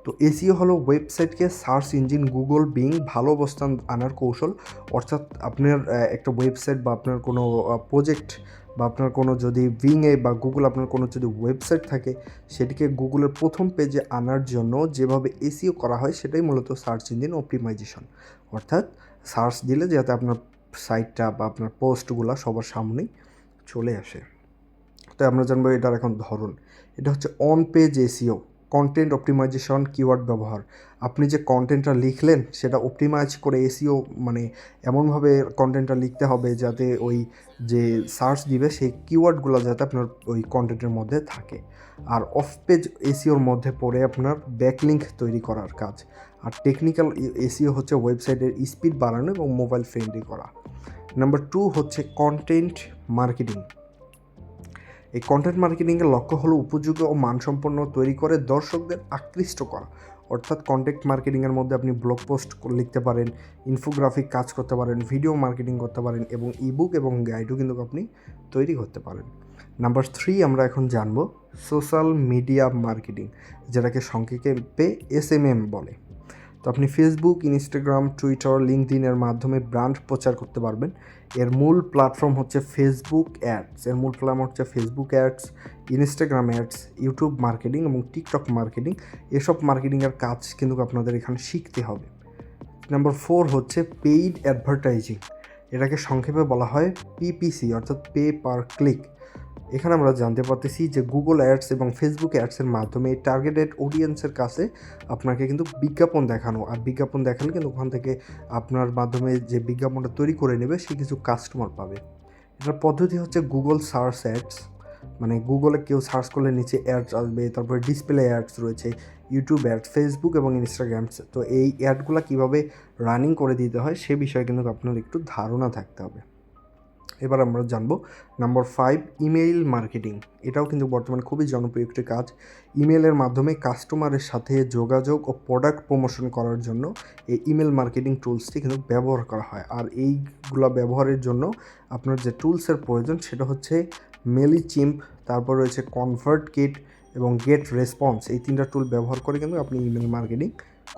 তো এসইও হলো ওয়েবসাইটকে সার্চ ইঞ্জিন গুগল, বিং ভালো অবস্থান আনার কৌশল। অর্থাৎ আপনার একটা ওয়েবসাইট বা আপনার কোনো প্রজেক্ট বা আপনার কোনো যদি বিংয়ে বা গুগল আপনার কোনো যদি ওয়েবসাইট থাকে, সেটিকে গুগলের প্রথম পেজে আনার জন্য যেভাবে এসইও করা হয়, সেটাই মূলত সার্চ ইঞ্জিন অপটিমাইজেশন। অর্থাৎ সার্চ দিলে যাতে আপনার সাইটটা বা আপনার পোস্টগুলো সবার সামনেই চলে আসে। তো আমরা জানবো এটার এখন ধরন। এটা হচ্ছে on page SEO, content optimisation, keyword ব্যবহার। আপনি যে কন্টেন্টটা লিখলেন সেটা অপটিমাইজ করে এসইও, মানে এমনভাবে কন্টেন্টটা লিখতে হবে যাতে ওই যে সার্চ দিবে সেই কিওয়ার্ডগুলো যাতে আপনার ওই কন্টেন্টের মধ্যে থাকে। আর অফ পেজ এসইওর মধ্যে পড়ে আপনার ব্যাকলিঙ্ক তৈরি করার কাজ। আর টেকনিক্যাল এসইও হচ্ছে ওয়েবসাইটের স্পিড বাড়ানো এবং মোবাইল ফ্রেন্ডলি করা। নাম্বার 2 হচ্ছে কন্টেন্ট মার্কেটিং। এই কন্টেন্ট মার্কেটিংয়ের লক্ষ্য হলো উপযোগী ও মানসম্পন্ন তৈরি করে দর্শকদের আকৃষ্ট করা। অর্থাৎ কন্টেন্ট মার্কেটিংয়ের মধ্যে আপনি ব্লগ পোস্ট লিখতে পারেন, ইনফোগ্রাফিক কাজ করতে পারেন, ভিডিও মার্কেটিং করতে পারেন এবং ইবুক এবং গাইডও কিন্তু আপনি তৈরি করতে পারেন। নাম্বার 3 আমরা এখন জানবো সোশ্যাল মিডিয়া মার্কেটিং, যেটাকে সংক্ষেপে এসএমএম বলে। তো আপনি ফেসবুক, ইনস্টাগ্রাম, টুইটার, লিঙ্কডইনের মাধ্যমে ব্র্যান্ড প্রচার করতে পারবেন। এর মূল প্ল্যাটফর্ম হচ্ছে Facebook ads, Instagram ads, YouTube marketing এবং টিকটক মার্কেটিং। এসব মার্কেটিংয়ের কাজ কিন্তু আপনাদের এখানে শিখতে হবে। নাম্বার 4 হচ্ছে পেইড অ্যাডভার্টাইজিং, এটাকে সংক্ষেপে বলা হয় পিপিসি, অর্থাৎ পে পার ক্লিক। এখানে আমরা জানতে পারতেছি যে গুগল অ্যাডস এবং ফেসবুক অ্যাডসের মাধ্যমে টার্গেটেড অডিয়েন্সের কাছে আপনাকে কিন্তু বিজ্ঞাপন দেখানো, আর বিজ্ঞাপন দেখালে কিন্তু ওখান থেকে আপনার মাধ্যমে যে বিজ্ঞাপনটা তৈরি করে নেবে সে কিছু কাস্টমার পাবে। এটার পদ্ধতি হচ্ছে গুগল সার্চ অ্যাডস, মানে গুগলে কেউ সার্চ করলে নিচে অ্যাডস আসবে, তারপরে ডিসপ্লে অ্যাডস রয়েছে, ইউটিউব অ্যাডস, ফেসবুক এবং ইনস্টাগ্রামস। তো এই অ্যাডগুলো কীভাবে রানিং করে দিতে হয় সে বিষয়ে কিন্তু আপনার একটু ধারণা থাকতে হবে। এবার আমরা জানবো নাম্বার 5 ইমেইল মার্কেটিং। এটাও কিন্তু বর্তমানে খুবই জনপ্রিয় একটি কাজ। ইমেলের মাধ্যমে কাস্টমারের সাথে যোগাযোগ ও প্রোডাক্ট প্রমোশন করার জন্য এই ইমেল মার্কেটিং টুলসটি কিন্তু ব্যবহার করা হয়। আর এইগুলো ব্যবহারের জন্য আপনার যে টুলসের প্রয়োজন সেটা হচ্ছে মেলিচিম্প, তারপর রয়েছে কনভার্টকিট এবং গেট রেসপন্স। এই 3টা টুল ব্যবহার করে কিন্তু আপনি ইমেল মার্কেটিং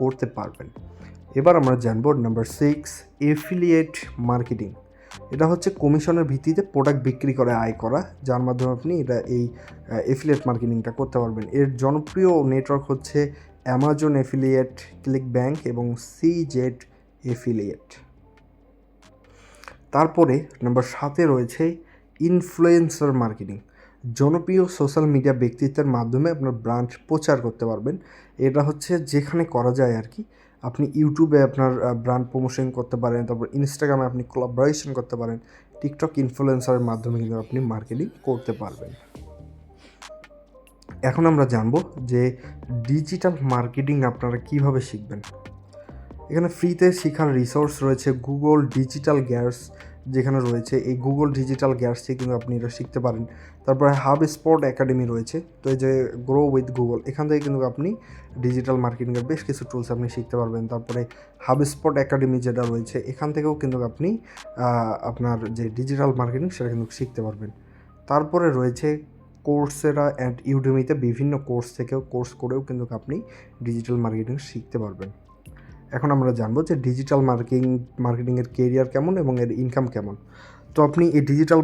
করতে পারবেন। এবার আমরা জানবো নাম্বার 6 এফিলিয়েট মার্কেটিং। এটা হচ্ছে কমিশনের ভিত্তিতে প্রোডাক্ট বিক্রি করে আয় করা, যার মাধ্যমে আপনি এই এফিলিয়েট মার্কেটিংটা করতে পারবেন। এর জনপ্রিয় নেটওয়ার্ক হচ্ছে অ্যামাজন এফিলিয়েট, ক্লিক ব্যাংক এবং সিজেড এফিলিয়েট। তারপরে নাম্বার 7 রয়েছে ইনফ্লুয়েন্সার মার্কেটিং। জনপ্রিয় সোশ্যাল মিডিয়া ব্যক্তিত্বের মাধ্যমে আপনার ব্র্যান্ড প্রচার করতে পারবেন। এটা হচ্ছে যেখানে করা যায় আর কি। আপনি ইউটিউবে আপনার ব্র্যান্ড প্রমোশন করতে পারেন, তারপর ইনস্টাগ্রামে আপনি কোলাবোরেশন করতে পারেন, টিকটক ইনফ্লুয়েন্সারের মাধ্যমে কিন্তু আপনি মার্কেটিং করতে পারবেন। এখন আমরা জানবো যে ডিজিটাল মার্কেটিং আপনারা কিভাবে শিখবেন। এখানে ফ্রিতে শেখার রিসোর্স রয়েছে গুগল ডিজিটাল গ্যাস, যেখানে রয়েছে এই গুগল ডিজিটাল গ্যাস থেকে কিন্তু আপনি এটা শিখতে পারেন। তারপরে হাব স্পট একাডেমি রয়েছে, তো এই যে গ্রো উইথ গুগল, এখান থেকে কিন্তু আপনি ডিজিটাল মার্কেটিংয়ের বেশ কিছু টুলস আপনি শিখতে পারবেন। তারপরে হাব স্পট একাডেমি যেটা রয়েছে, এখান থেকেও কিন্তু আপনি আপনার যে ডিজিটাল মার্কেটিং সেটা কিন্তু শিখতে পারবেন। তারপরে রয়েছে কোর্সেরা অ্যান্ড ইউডেমিতে বিভিন্ন কোর্স করেও কিন্তু আপনি ডিজিটাল মার্কেটিং শিখতে পারবেন। এখন আমরা জানবো যে ডিজিটাল মার্কেটিংয়ের কেরিয়ার কেমন এবং এর ইনকাম কেমন। তো আপনি এই ডিজিটাল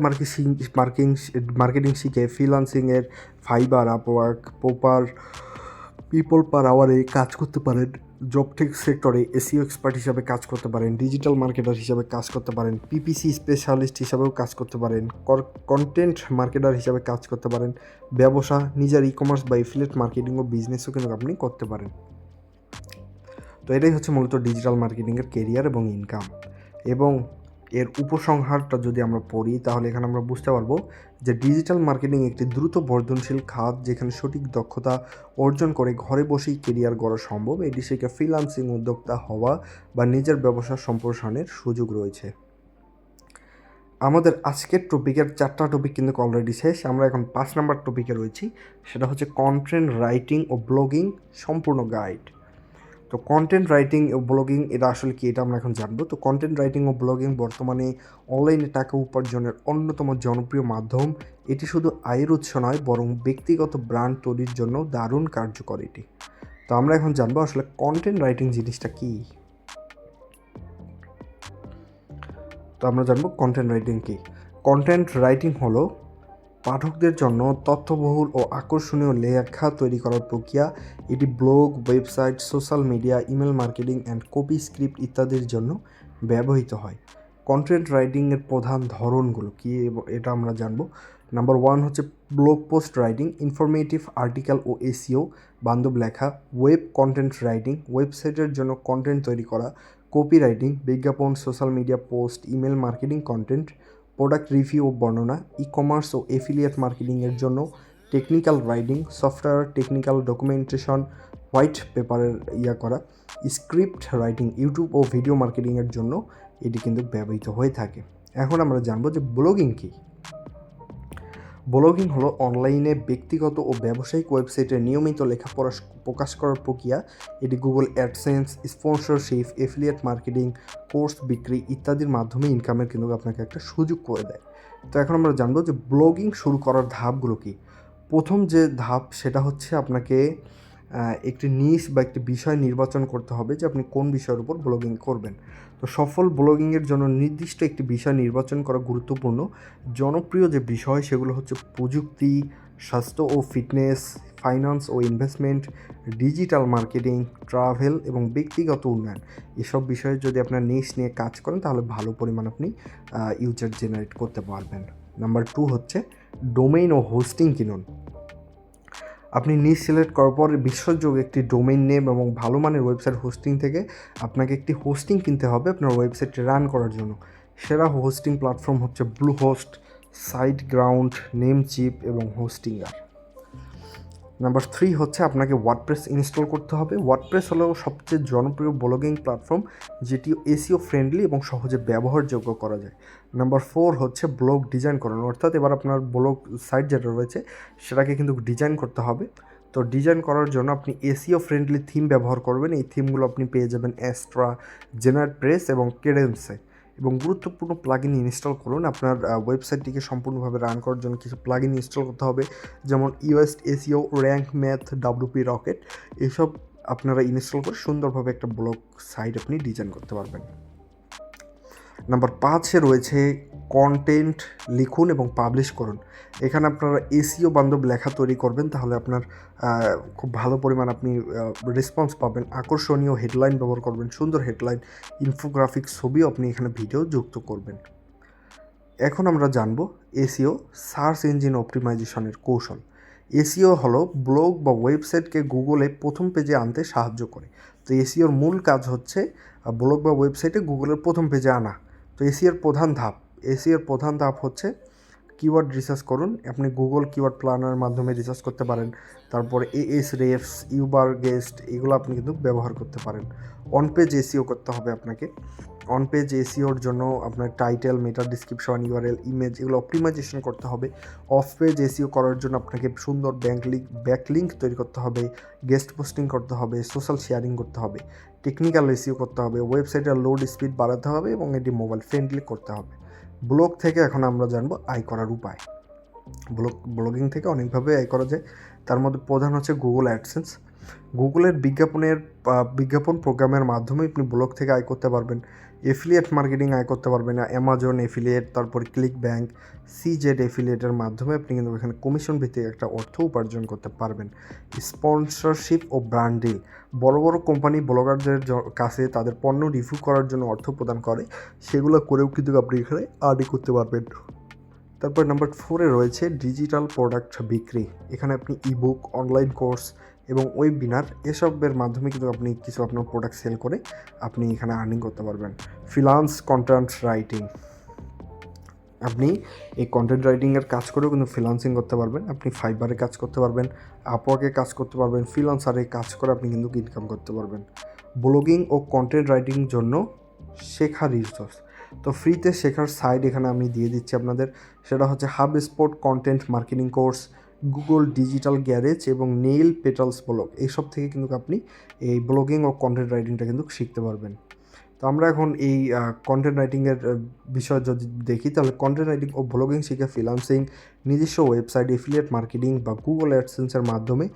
মার্কেটিং শিখে ফ্রিল্যান্সিংয়ের ফাইবার, আপওয়ার্ক, পিপল পার আওয়ারে কাজ করতে পারেন। জবটেক সেক্টরে এসইও এক্সপার্ট হিসাবে কাজ করতে পারেন, ডিজিটাল মার্কেটার হিসাবে কাজ করতে পারেন, পিপিসি স্পেশালিস্ট হিসাবেও কাজ করতে পারেন, কন্টেন্ট মার্কেটার হিসাবে কাজ করতে পারেন, ব্যবসা, নিজের ই-কমার্স বা এফিলিয়েট মার্কেটিং ও বিজনেসও কিন্তু আপনি করতে পারেন। তো এটাই হচ্ছে মূলত ডিজিটাল মার্কেটিংয়ের কেরিয়ার এবং ইনকাম। এবং এর উপসংহারটা যদি আমরা পড়ি তাহলে এখানে আমরা বুঝতে পারবো যে ডিজিটাল মার্কেটিং একটি দ্রুত বর্ধনশীল খাত, যেখানে সঠিক দক্ষতা অর্জন করে ঘরে বসেই কেরিয়ার গড়া সম্ভব। এটি শিখে ফ্রিল্যান্সিং উদ্যোক্তা হওয়া বা নিজের ব্যবসা সম্প্রসারণের সুযোগ রয়েছে। আমাদের আজকের টপিকের 4টা টপিক কিন্তু অলরেডি শেষ। আমরা এখন 5 নাম্বার টপিকে রয়েছি, সেটা হচ্ছে কন্টেন্ট রাইটিং ও ব্লগিং সম্পূর্ণ গাইড। তো কন্টেন্ট রাইটিং ও ব্লগিং এটা আসলে কি, এটা আমরা এখন জানবো। তো কন্টেন্ট রাইটিং ও ব্লগিং বর্তমানে অনলাইনে টাকা উপার্জনের অন্যতম জনপ্রিয় মাধ্যম। এটি শুধু আয়ের উৎস নয়, বরং ব্যক্তিগত ব্র্যান্ড তৈরির জন্য দারুণ কার্যকর এটি। তো আমরা এখন জানবো আসলে কন্টেন্ট রাইটিং জিনিসটা কী। তো আমরা জানবো কন্টেন্ট রাইটিং কী। কন্টেন্ট রাইটিং হলো পাঠকদের জন্য তথ্যবহুল ও আকর্ষণীয় লেখা তৈরি করার প্রক্রিয়া। এটি blog, website, social media, email marketing and copy script ইত্যাদির জন্য ব্যবহৃত হয়। কন্টেন্ট রাইটিংয়ের প্রধান ধরনগুলো কী এটা আমরা জানবো। নাম্বার 1 হচ্ছে blog post writing, informative article ও এসইও বান্ধব লেখা। ওয়েব কন্টেন্ট রাইটিং, ওয়েবসাইটের জন্য কন্টেন্ট তৈরি করা। কপি রাইটিং, বিজ্ঞাপন, social media post, email marketing content. Product review ও বর্ণনা, ই-কমার্স ও এফিলিয়েট মার্কেটিংয়ের জন্য technical writing, software technical documentation, white পেপারের করা। স্ক্রিপ্ট রাইটিং, ইউটিউব ও ভিডিও মার্কেটিংয়ের জন্য এটি কিন্তু ব্যবহৃত হয়ে থাকে। এখন আমরা জানবো যে ব্লগিং কী। ব্লগিং হলো অনলাইনে ব্যক্তিগত ও ব্যবসায়িক ওয়েবসাইটে নিয়মিত লেখা প্রকাশ করার প্রক্রিয়া। এটি Google AdSense, sponsorship, affiliate marketing, course বিক্রি ইত্যাদির মাধ্যমে ইনকামের কিন্তু আপনাকে একটা সুযোগ করে দেয়। তো এখন আমরা জানবো যে ব্লগিং শুরু করার ধাপগুলো কী। প্রথম যে ধাপ সেটা হচ্ছে আপনাকে একটি নিশ বা একটি বিষয় নির্বাচন করতে হবে যে আপনি কোন বিষয়ের উপর ব্লগিং করবেন। তো সফল ব্লগিংয়ের জন্য নির্দিষ্ট একটি বিষয় নির্বাচন করা গুরুত্বপূর্ণ। জনপ্রিয় যে বিষয় সেগুলো হচ্ছে প্রযুক্তি, স্বাস্থ্য ও ফিটনেস, ফাইন্যান্স ও ইনভেস্টমেন্ট, ডিজিটাল মার্কেটিং, ট্রাভেল এবং ব্যক্তিগত উন্নয়ন। এসব বিষয়ে যদি আপনার নিশ নিয়ে কাজ করেন তাহলে ভালো পরিমাণ আপনি ইউজার জেনারেট করতে পারবেন। নাম্বার 2 হচ্ছে ডোমেইন ও হোস্টিং কিনুন। আপনি নিশ সিলেক্ট করার পর বিশ্বাসযোগ্য একটি ডোমেইন নেম এবং ভালো মানের ওয়েবসাইট হোস্টিং থেকে আপনাকে একটি হোস্টিং কিনতে হবে আপনার ওয়েবসাইটটি রান করার জন্য। সেরা হোস্টিং প্ল্যাটফর্ম হচ্ছে Bluehost, SiteGround, Namecheap এবং হোস্টিঙ্গার। নাম্বার 3 হচ্ছে আপনাকে ওয়ার্ডপ্রেস ইনস্টল করতে হবে। ওয়ার্ডপ্রেস হলো সবচেয়ে জনপ্রিয় ব্লগিং প্ল্যাটফর্ম, যেটি এসইও ফ্রেন্ডলি এবং সহজে ব্যবহারযোগ্য করা যায়। নাম্বার 4 হচ্ছে ব্লগ ডিজাইন করানো, অর্থাৎ এবার আপনার ব্লগ সাইট যেটা রয়েছে সেটাকে কিন্তু ডিজাইন করতে হবে। তো ডিজাইন করার জন্য আপনি এসইও ফ্রেন্ডলি থিম ব্যবহার করবেন। এই থিমগুলো আপনি পেয়ে যাবেন অ্যাস্ট্রা, জেনারেটপ্রেস এবং কেডেন্সে। এবং গুরুত্বপূর্ণ প্লাগইন ইনস্টল করুন। আপনার ওয়েবসাইটটিকে সম্পূর্ণভাবে রান করার জন্য কিছু প্লাগইন ইনস্টল করতে হবে, যেমন Yoast SEO, rank math, WP rocket. এসব আপনারা ইনস্টল করে সুন্দরভাবে একটা ব্লগ সাইট আপনি ডিজাইন করতে পারবেন। নাম্বার 5-এ রয়েছে কন্টেন্ট লিখুন এবং পাবলিশ করুন। এখানে আপনারা এসইও বান্ধব লেখা তৈরি করবেন, তাহলে আপনার খুব ভালো পরিমাণ আপনি রেসপন্স পাবেন। আকর্ষণীয় হেডলাইন ব্যবহার করবেন, সুন্দর হেডলাইন, ইনফোগ্রাফিক ছবিও আপনি এখানে ভিডিও যুক্ত করবেন। এখন আমরা জানব এসইও সার্চ ইঞ্জিন অপটিমাইজেশনের কৌশল। এসইও হলো ব্লগ বা ওয়েবসাইটকে গুগলে প্রথম পেজে আনতে সাহায্য করে। তো এসইওর মূল কাজ হচ্ছে ব্লগ বা ওয়েবসাইটে গুগলের প্রথম পেজে আনা। তো এসইওর প্রধান ধাপ হচ্ছে কিওয়ার্ড রিসার্চ করুন। আপনি গুগল কিওয়ার্ড প্ল্যানারের মাধ্যমে রিসার্চ করতে পারেন। তারপরে এএসরেফস, ইউবার গেস্ট, এগুলো আপনি কিন্তু ব্যবহার করতে পারেন। অন পেজ এসইও করতে হবে আপনাকে। অন পেজ এসইওর জন্য আপনার টাইটেল, মেটা ডিসক্রিপশন, ইউআরএল, ইমেজ, এগুলো অপটিমাইজেশন করতে হবে। অফ পেজ এসইও করার জন্য আপনাকে সুন্দর ব্যাকলিঙ্ক তৈরি করতে হবে, গেস্ট পোস্টিং করতে হবে, সোশ্যাল শেয়ারিং করতে হবে, টেকনিক্যাল এসইও করতে হবে, ওয়েবসাইটের লোড স্পিড বাড়াতে হবে এবং এটি মোবাইল ফ্রেন্ডলি করতে হবে। ব্লগ থেকে এখন আমরা জানবো আয় করার উপায়। ব্লগিং থেকে অনেকভাবে আয় করা যায়। তার মধ্যে প্রধান হচ্ছে গুগল অ্যাডসেন্স। গুগলের বিজ্ঞাপন প্রোগ্রামের মাধ্যমে আপনি ব্লগ থেকে আয় করতে পারবেন। এফিলিয়েট মার্কেটিং আয় করতে পারবেন, অ্যামাজন এফিলিয়েট, তারপরে ক্লিক ব্যাঙ্ক, সিজেড এফিলিয়েটের মাধ্যমে আপনি কিন্তু এখানে কমিশন ভিত্তিক একটা অর্থ উপার্জন করতে পারবেন। স্পন্সরশিপ ও ব্র্যান্ডিং, বড় বড় কোম্পানি ব্লগারদের কাছে তাদের পণ্য রিভিউ করার জন্য অর্থ প্রদান করে, সেগুলো করেও কিন্তু আপনি এখানে আর্নিং করতে পারবেন। তারপর নাম্বার 4-এ রয়েছে ডিজিটাল প্রোডাক্ট বিক্রি। এখানে আপনি ইবুক, অনলাইন কোর্স এবং ওয়েবিনার এসবের মাধ্যমে কিন্তু আপনি কিছু আপনার প্রোডাক্ট সেল করে আপনি এখানে আর্নিং করতে পারবেন। ফ্রিল্যান্স কন্টেন্ট রাইটিং, আপনি এই কন্টেন্ট রাইটিংয়ের কাজ করেও কিন্তু ফ্রিল্যান্সিং করতে পারবেন। আপনি ফাইবারে কাজ করতে পারবেন, আপওয়ার্কে কাজ করতে পারবেন, ফ্রিল্যান্সারে কাজ করে আপনি কিন্তু ইনকাম করতে পারবেন। ব্লগিং ও কন্টেন্ট রাইটিং জন্য শেখার রিসোর্স, তো ফ্রিতে শেখার সাইট এখানে আমি দিয়ে দিচ্ছি আপনাদের। সেটা হচ্ছে HubSpot content marketing course, Google digital garage এবং নেইল পেটালস ব্লগ। এইসব থেকে কিন্তু আপনি এই ব্লগিং ও কন্টেন্ট রাইটিংটা কিন্তু শিখতে পারবেন। তো আমরা এখন এই কন্টেন্ট রাইটিংয়ের বিষয় যদি দেখি, তাহলে কন্টেন্ট রাইটিং ও ব্লগিং শিখে ফ্রিল্যান্সিং, নিজস্ব ওয়েবসাইট, এফিলিয়েট মার্কেটিং বা গুগল অ্যাডসেন্সের মাধ্যমে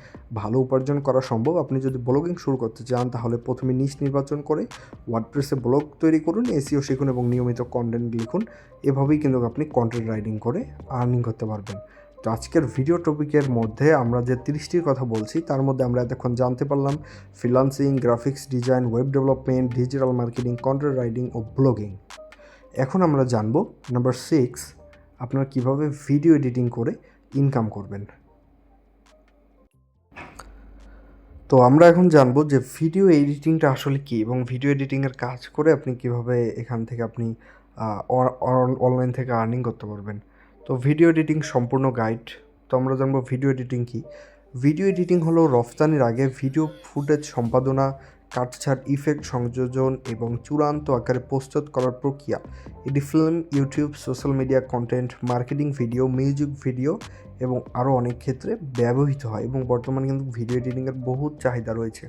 ভালো উপার্জন করা সম্ভব। আপনি যদি ব্লগিং শুরু করতে চান তাহলে প্রথমে নিশ নির্বাচন করে ওয়ার্ডপ্রেসে ব্লগ তৈরি করুন, এসইও শিখুন এবং নিয়মিত কন্টেন্ট লিখুন। এভাবেই কিন্তু আপনি কন্টেন্ট রাইটিং করে আর্নিং করতে পারবেন। তো আজকের ভিডিও টপিকের মধ্যে আমরা যে 30টির কথা বলছি তার মধ্যে আমরা এতক্ষণ জানতে পারলাম freelancing, graphics design, web development, digital marketing, content writing ও ব্লগিং। এখন আমরা জানব নাম্বার 6, আপনারা কীভাবে ভিডিও এডিটিং করে ইনকাম করবেন। তো আমরা এখন জানবো যে ভিডিও এডিটিংটা আসলে কী এবং ভিডিও এডিটিংয়ের কাজ করে আপনি কীভাবে এখান থেকে আপনি অনলাইন থেকে আর্নিং করতে পারবেন। তো ভিডিও এডিটিং সম্পূর্ণ গাইড। তো আমরা জানবো ভিডিও এডিটিং কী। ভিডিও এডিটিং হলো রফতানির আগে ভিডিও ফুটেজ সম্পাদনা, কাটছাঁট, ইফেক্ট সংযোজন এবং চূড়ান্ত আকারে প্রস্তুত করার প্রক্রিয়া। এটি film, YouTube, social media content, marketing video, music video এবং আরও অনেক ক্ষেত্রে ব্যবহৃত হয় এবং বর্তমানে কিন্তু ভিডিও এডিটিংয়ের বহুত চাহিদা রয়েছে।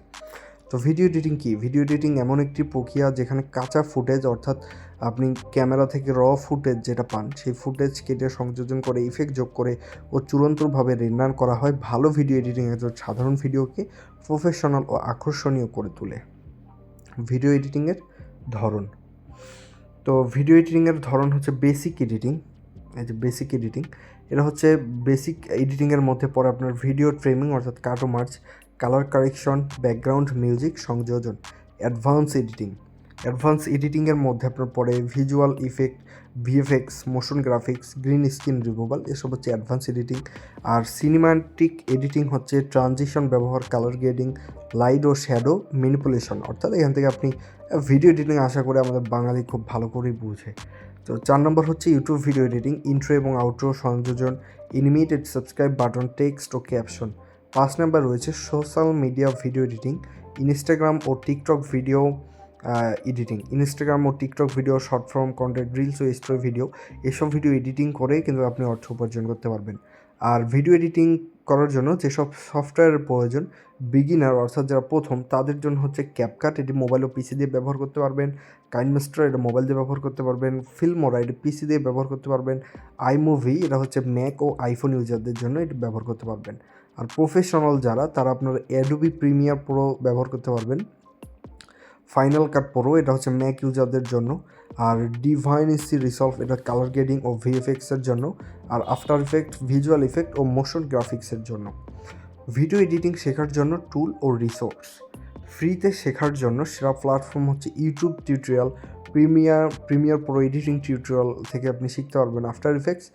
তো ভিডিও এডিটিং কী? ভিডিও এডিটিং এমন একটি প্রক্রিয়া যেখানে কাঁচা ফুটেজ, অর্থাৎ আপনি ক্যামেরা থেকে র ফুটেজ যেটা পান সেই ফুটেজ কেটে সংযোজন করে, ইফেক্ট যোগ করে ও চূড়ান্তভাবে রেন্ডার করা হয়। ভালো ভিডিও এডিটিং একজন সাধারণ ভিডিওকে প্রফেশনাল ও আকর্ষণীয় করে তোলে। ভিডিও এডিটিংয়ের ধরন, তো ভিডিও এডিটিংয়ের ধরন হচ্ছে বেসিক এডিটিং। এই যে বেসিক এডিটিং, এটা হচ্ছে বেসিক এডিটিংয়ের মধ্যে পড়ে আপনার ভিডিও ট্রিমিং অর্থাৎ কাট ও merge, colour correction, background music সংযোজন। অ্যাডভান্স এডিটিংয়ের মধ্যে আপনার পড়ে visual effect, VFX, motion graphics, green screen removal, এসব হচ্ছে অ্যাডভান্স এডিটিং। আর সিনেমাটিক এডিটিং হচ্ছে ট্রানজিশন ব্যবহার, কালার গ্রেডিং, লাইট ও শ্যাডো ম্যানিপুলেশন। অর্থাৎ এখান থেকে আপনি ভিডিও এডিটিং আশা করে আমাদের বাঙালি খুব ভালো করেই বুঝে। তো 4 নম্বর হচ্ছে ইউটিউব ভিডিও এডিটিং, ইন্ট্রো এবং আউট্রো সংযোজন, অ্যানিমেটেড সাবস্ক্রাইব বাটন, টেক্সট ও ক্যাপশন। 5 নাম্বার রয়েছে social media video editing, Instagram ও টিকটক ভিডিও এডিটিং। ইনস্টাগ্রাম ও TikTok video, short form content, reels ও স্টোরি ভিডিও, এসব ভিডিও এডিটিং করে কিন্তু আপনি অর্থ উপার্জন করতে পারবেন। আর ভিডিও এডিটিং করার জন্য যেসব সফটওয়্যারের প্রয়োজন, বিগিনার অর্থাৎ যারা প্রথম তাদের জন্য হচ্ছে ক্যাপকাট, এটি মোবাইল ও পিসি দিয়ে ব্যবহার করতে পারবেন। কাইনমাস্টার, এটা মোবাইল দিয়ে ব্যবহার করতে পারবেন। ফিল্মোরা, এটা পিসি দিয়ে ব্যবহার করতে পারবেন। আইমুভি, এটা হচ্ছে ম্যাক ও আইফোন ইউজারদের জন্য এটি ব্যবহার করতে পারবেন। আর প্রফেশনাল যারা, তারা আপনার অ্যাডোবি প্রিমিয়ার প্রো ব্যবহার করতে পারবেন। ফাইনাল কাট প্রো, এটা হচ্ছে ম্যাক ইউজারদের জন্য। আর ডিভাইনসি রিসলভ, এটা কালার গ্রেডিং ও ভিএফএক্সের জন্য। আর আফটার ইফেক্ট, ভিজুয়াল ইফেক্ট ও মোশন গ্রাফিক্সের জন্য। ভিডিও এডিটিং শেখার জন্য টুল ও রিসোর্স, ফ্রিতে শেখার জন্য সেরা প্ল্যাটফর্ম হচ্ছে YouTube tutorial. Premiere Pro editing tutorial থেকে আপনি শিখতে পারবেন। আফটার ইফেক্টস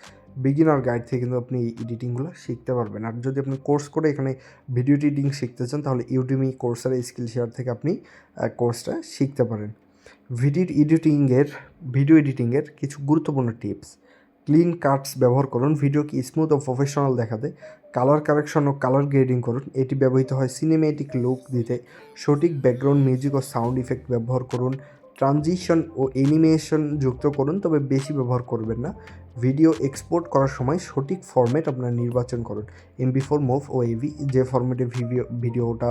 বিগিনার গাইড থেকে কিন্তু আপনি এই এডিটিংগুলো শিখতে পারবেন। আর যদি আপনি কোর্স করে এখানে ভিডিও এডিটিং শিখতে চান, তাহলে ইউটিউবি কোর্সের স্কিল শেয়ার থেকে আপনি কোর্সটা শিখতে পারেন। ভিডিও এডিটিংয়ের কিছু গুরুত্বপূর্ণ টিপস: ক্লিন কাটস ব্যবহার করুন, ভিডিওকে স্মুথ ও প্রফেশনাল দেখাতে। কালার কারেকশন ও কালার গ্রেডিং করুন, এটি ব্যবহৃত হয় সিনেমেটিক লুক দিতে। সঠিক ব্যাকগ্রাউন্ড মিউজিক ও সাউন্ড ইফেক্ট ব্যবহার করুন। ট্রানজিশন ও অ্যানিমেশন যুক্ত করুন, তবে বেশি ব্যবহার করবেন না। ভিডিও এক্সপোর্ট করার সময় সঠিক ফরম্যাট আপনারা নির্বাচন করুন। MP4, মুভ ও AV, যে ফরম্যাটে ভিডিওটা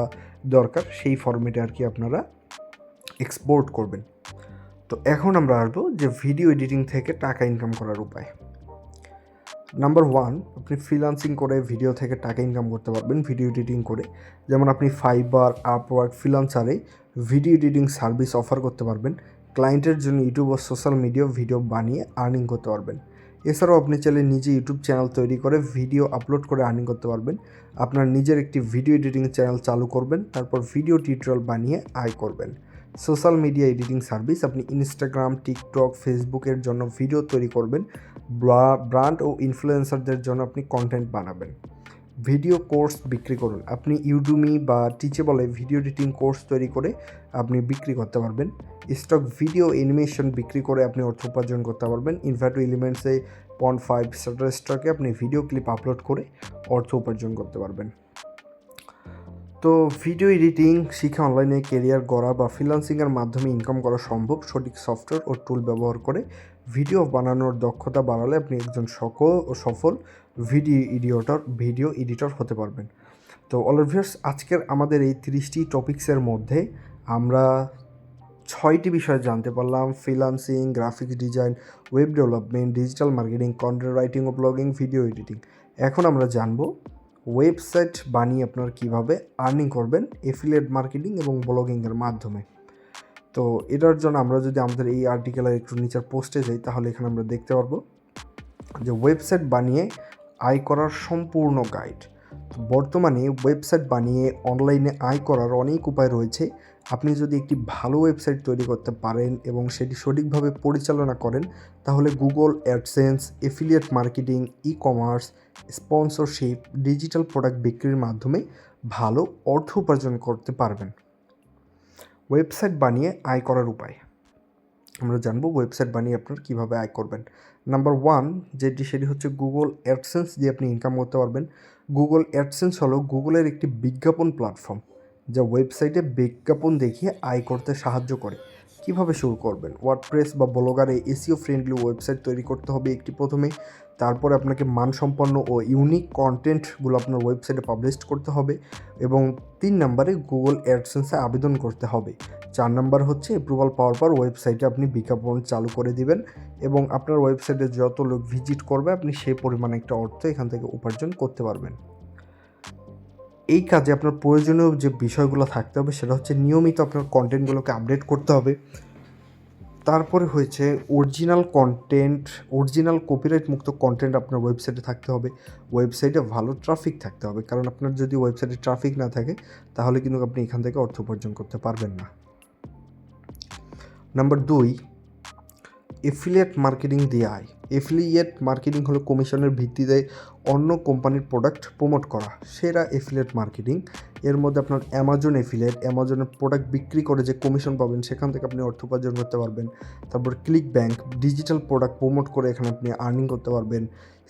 দরকার সেই ফরম্যাটে আর কি আপনারা এক্সপোর্ট করবেন। তো এখন আমরা আসবো যে ভিডিও এডিটিং থেকে টাকা ইনকাম করার উপায়। নাম্বার 1, আপনি ফ্রিল্যান্সিং করে ভিডিও থেকে টাকা ইনকাম করতে পারবেন ভিডিও এডিটিং করে। যেমন আপনি ফাইবার, আপওয়ার্ক, ফ্রিল্যান্সারে ভিডিও এডিটিং সার্ভিস অফার করতে পারবেন। ক্লায়েন্টের জন্য ইউটিউব ও সোশ্যাল মিডিয়া ভিডিও বানিয়ে আর্নিং করতে পারবেন। এছাড়াও আপনি চাইলে নিজে ইউটিউব চ্যানেল তৈরি করে ভিডিও আপলোড করে আর্নিং করতে পারবেন। আপনার নিজের একটি ভিডিও এডিটিং চ্যানেল চালু করবেন, তারপর ভিডিও টিউটোরিয়াল বানিয়ে আয় করবেন। সোশ্যাল মিডিয়া এডিটিং সার্ভিস, আপনি ইনস্টাগ্রাম, টিকটক, ফেসবুকের জন্য ভিডিও তৈরি করবেন। ব্র্যান্ড ও ইনফ্লুয়েন্সারদের জন্য আপনি কন্টেন্ট বানাবেন। ভিডিও কোর্স বিক্রি করুন, আপনি ইউডুমি বা টিচেবলে ভিডিও এডিটিং কোর্স তৈরি করে আপনি বিক্রি করতে পারবেন। স্টক ভিডিও অ্যানিমেশন বিক্রি করে আপনি অর্থ উপার্জন করতে পারবেন। ইনভার্টো এলিমেন্টসে .5 স্টকে আপনি ভিডিও ক্লিপ আপলোড করে অর্থ উপার্জন করতে পারবেন। তো ভিডিও এডিটিং শিখে অনলাইনে কেরিয়ার গড়া বা ফ্রিল্যান্সিংয়ের মাধ্যমে ইনকাম করা সম্ভব। সঠিক সফটওয়্যার ও টুল ব্যবহার করে ভিডিও বানানোর দক্ষতা বাড়ালে আপনি একজন সফল ভিডিও এডিটর হতে পারবেন। তো অল ভিউয়ার্স, আজকের আমাদের এই 30টি টপিক্সের মধ্যে আমরা 6টি বিষয় জানতে পারলাম: freelancing, graphics design, web development, digital marketing, content writing ও ব্লগিং, ভিডিও এডিটিং। এখন আমরা জানবো ওয়েবসাইট বানিয়ে আপনারা কীভাবে আর্নিং করবেন এফিলিয়েট মার্কেটিং এবং ব্লগিংয়ের মাধ্যমে। তো এটার জন্য আমরা যদি আমাদের এই আর্টিকেলের একটু নিচের পোস্টে যাই, তাহলে এখানে আমরা দেখতে পারবো যে ওয়েবসাইট বানিয়ে আয় করার সম্পূর্ণ গাইড। তো বর্তমানে ওয়েবসাইট বানিয়ে অনলাইনে আয় করার অনেক উপায় রয়েছে। আপনি যদি একটি ভালো ওয়েবসাইট তৈরি করতে পারেন এবং সেটি সঠিকভাবে পরিচালনা করেন, তাহলে Google AdSense, affiliate marketing, ecommerce, sponsorship, digital product বিক্রির মাধ্যমে ভালো অর্থ উপার্জন করতে পারবেন। ওয়েবসাইট বানিয়ে আয় করার উপায় আমরা জানবো। ওয়েবসাইট বানিয়ে আপনারা কীভাবে আয় করবেন। নাম্বার 1 সেটি হচ্ছে গুগল অ্যাডসেন্স দিয়ে আপনি ইনকাম করতে পারবেন। গুগল অ্যাডসেন্স হলো গুগলের একটি বিজ্ঞাপন প্ল্যাটফর্ম, যা ওয়েবসাইটে বিজ্ঞাপন দেখিয়ে আয় করতে সাহায্য করে। কিভাবে শুরু করবেন? ওয়ার্ডপ্রেস বা ব্লগারে এসইও ফ্রেন্ডলি ওয়েবসাইট তৈরি করতে হবে একটি প্রথমে। তারপরে আপনাকে মানসম্পন্ন ও ইউনিক কন্টেন্টগুলো আপনার ওয়েবসাইটে পাবলিশ করতে হবে। এবং 3 নম্বরে গুগল অ্যাডসেন্সে আবেদন করতে হবে। 4 নম্বর হচ্ছে অ্যাপ্রুভাল পাওয়ার পর ওয়েবসাইটে আপনি বিজ্ঞাপন চালু করে দিবেন এবং আপনার ওয়েবসাইটে যত লোক ভিজিট করবে আপনি সেই পরিমাণে একটা অর্থ এখান থেকে উপার্জন করতে পারবেন। এই কাজে আপনার প্রয়োজনীয় যে বিষয়গুলো থাকতে হবে সেটা হচ্ছে নিয়মিত আপনার কন্টেন্টগুলোকে আপডেট করতে হবে। তারপরে হয়েছে অরিজিনাল কপিরাইট মুক্ত কন্টেন্ট আপনার ওয়েবসাইটে থাকতে হবে। ওয়েবসাইটে ভালো ট্রাফিক থাকতে হবে, কারণ আপনার যদি ওয়েবসাইটে ট্রাফিক না থাকে তাহলে কিন্তু আপনি এখান থেকে অর্থ উপার্জন করতে পারবেন না। নাম্বার 2, এফিলিয়েট মার্কেটিং দিয়ে আয়। এফিলিয়েট মার্কেটিং হলো কমিশনের ভিত্তিতে অন্য কোম্পানির প্রোডাক্ট প্রমোট করা, সেরা এফিলিয়েট মার্কেটিং। এর মধ্যে আপনার অ্যামাজন এফিলিয়েট, অ্যামাজনের প্রোডাক্ট বিক্রি করে যে কমিশন পাবেন সেখান থেকে আপনি অর্থ উপার্জন করতে পারবেন। তারপর click bank, digital product promote করে এখানে আপনি আর্নিং করতে পারবেন।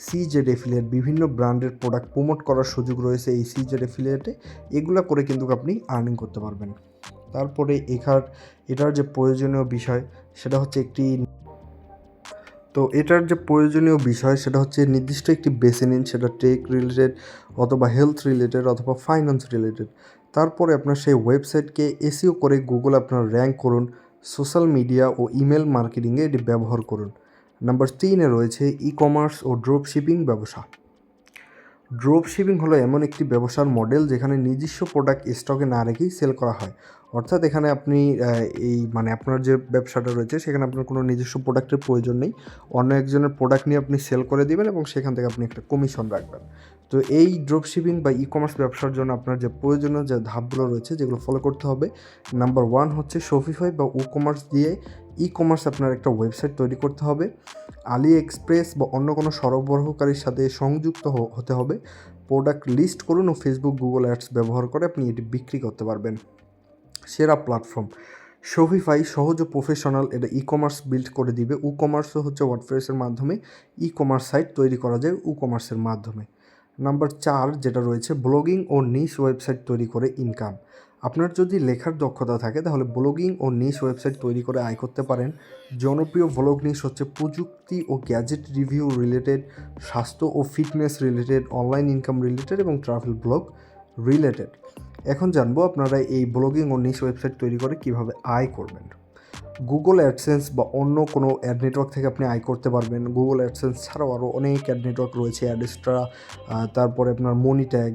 সিজেড এফিলিয়েট, বিভিন্ন ব্র্যান্ডের প্রোডাক্ট প্রমোট করার সুযোগ রয়েছে এই সিজেড এফিলিয়েটে, এগুলো করে কিন্তু আপনি আর্নিং করতে পারবেন। তারপরে এটার যে প্রয়োজনীয় বিষয় সেটা হচ্ছে নির্দিষ্ট একটি বেছে নিন, সেটা টেক রিলেটেড অথবা হেলথ রিলেটেড অথবা ফাইন্যান্স রিলেটেড। তারপরে আপনার সেই ওয়েবসাইটকে এসইও করে গুগল আপনার র্যাঙ্ক করুন, সোশ্যাল মিডিয়া ও ইমেল মার্কেটিংয়ে এটি ব্যবহার করুন। নাম্বার 3-এ রয়েছে ই কমার্স ও ড্রপ শিপিং ব্যবসা। ড্রপ শিপিং হলো এমন একটি ব্যবসার মডেল যেখানে নিজস্ব প্রোডাক্ট স্টকে না রেখেই সেল করা হয়। অর্থাৎ এখানে আপনি আপনার যে ব্যবসাটা রয়েছে সেখানে আপনার কোনো নিজস্ব প্রোডাক্টের প্রয়োজন নেই, অন্য একজনের প্রোডাক্ট নিয়ে আপনি সেল করে দিবেন এবং সেখান থেকে আপনি একটা কমিশন রাখবেন। তো এই ড্রপ শিপিং বা ই কমার্স ব্যবসার জন্য আপনার যে প্রয়োজনীয় যে ধাপগুলো রয়েছে যেগুলো ফলো করতে হবে, নাম্বার 1 হচ্ছে শপিফাই বা ই কমার্স দিয়ে ই কমার্স আপনার একটা ওয়েবসাইট তৈরি করতে হবে। আলি এক্সপ্রেস বা অন্য কোনো সরবরাহকারীর সাথে সংযুক্ত হতে হবে। প্রোডাক্ট লিস্ট করুন ও ফেসবুক, গুগল অ্যাডস ব্যবহার করে আপনি এটি বিক্রি করতে পারবেন। সেরা প্ল্যাটফর্ম শপিফাই, সহজ ও প্রফেশনাল, এটা ই কমার্স বিল্ড করে দিবে। ই কমার্সও হচ্ছে ওয়ার্ডপ্রেসের মাধ্যমে ই কমার্স সাইট তৈরি করা যায় ই কমার্সের মাধ্যমে। নাম্বার 4 যেটা রয়েছে ব্লগিং ও নিশ ওয়েবসাইট তৈরি করে ইনকাম। আপনার যদি লেখার দক্ষতা থাকে তাহলে ব্লগিং ও নিশ ওয়েবসাইট তৈরি করে আয় করতে পারেন। জনপ্রিয় ব্লগ নিশ হচ্ছে প্রযুক্তি ও গ্যাজেট রিভিউ রিলেটেড, স্বাস্থ্য ও fitness related, online income related এবং ট্রাভেল ব্লগ রিলেটেড। এখন জানবো আপনারা এই ব্লগিং ও নিশ ওয়েবসাইট তৈরি করে কিভাবে আয় করবেন। গুগল অ্যাডসেন্স বা অন্য কোনো অ্যাড নেটওয়ার্ক থেকে আপনি আয় করতে পারবেন। গুগল অ্যাডসেন্স ছাড়াও আরও অনেক অ্যাড নেটওয়ার্ক রয়েছে, অ্যাডস্ট্রা, তারপরে আপনার মনিট্যাগ,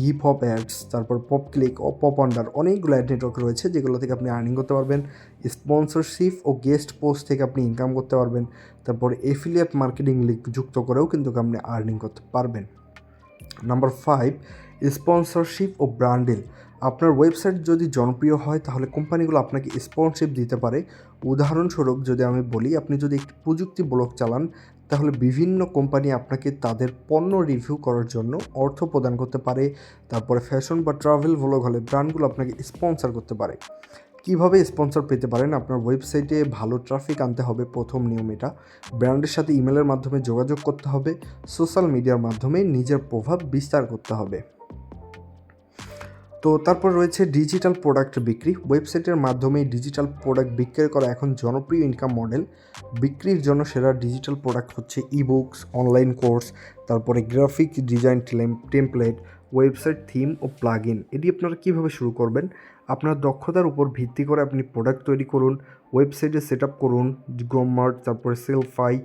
হিপ হপ অ্যাডস, তারপর পপ ক্লিক ও পপ আন্ডার, অনেকগুলো অ্যাড নেটওয়ার্ক রয়েছে যেগুলো থেকে আপনি আর্নিং করতে পারবেন। স্পন্সরশিপ ও গেস্ট পোস্ট থেকে আপনি ইনকাম করতে পারবেন। তারপর এফিলিয়েট মার্কেটিং লিঙ্ক যুক্ত করেও কিন্তু আপনি আর্নিং করতে পারবেন। নাম্বার 5, স্পন্সরশিপ ও ব্র্যান্ডিং। আপনার ওয়েবসাইট যদি জনপ্রিয় হয় তাহলে কোম্পানিগুলো আপনাকে স্পন্সরশিপ দিতে পারে। উদাহরণস্বরূপ যদি আমি বলি, আপনি যদি একটি প্রযুক্তি ব্লগ চালান তাহলে বিভিন্ন কোম্পানি আপনাকে তাদের পণ্য রিভিউ করার জন্য অর্থ প্রদান করতে পারে। তারপরে ফ্যাশন বা ট্রাভেল ব্লগ হলে ব্র্যান্ডগুলো আপনাকে স্পন্সর করতে পারে। কীভাবে স্পন্সর পেতে পারেন? আপনার ওয়েবসাইটে ভালো ট্রাফিক আনতে হবে, প্রথম নিয়ম এটা। ব্র্যান্ডের সাথে ইমেলের মাধ্যমে যোগাযোগ করতে হবে। সোশ্যাল মিডিয়ার মাধ্যমে নিজের প্রভাব বিস্তার করতে হবে। তো তারপর রয়েছে ডিজিটাল প্রোডাক্ট বিক্রি। ওয়েবসাইটের মাধ্যমে ডিজিটাল প্রোডাক্ট বিক্রি করা এখন জনপ্রিয় ইনকাম মডেল। বিক্রির জন্য সেরা ডিজিটাল প্রোডাক্ট হচ্ছে ইবুকস, অনলাইন কোর্স, তারপরে graphic design template, website theme ও প্লাগইন। এটি আপনারা কীভাবে শুরু করবেন? আপনার দক্ষতার উপর ভিত্তি করে আপনি প্রোডাক্ট তৈরি করুন, ওয়েবসাইটে সেট আপ করুন, গ্রোমার্ট, তারপরে সেলফাই,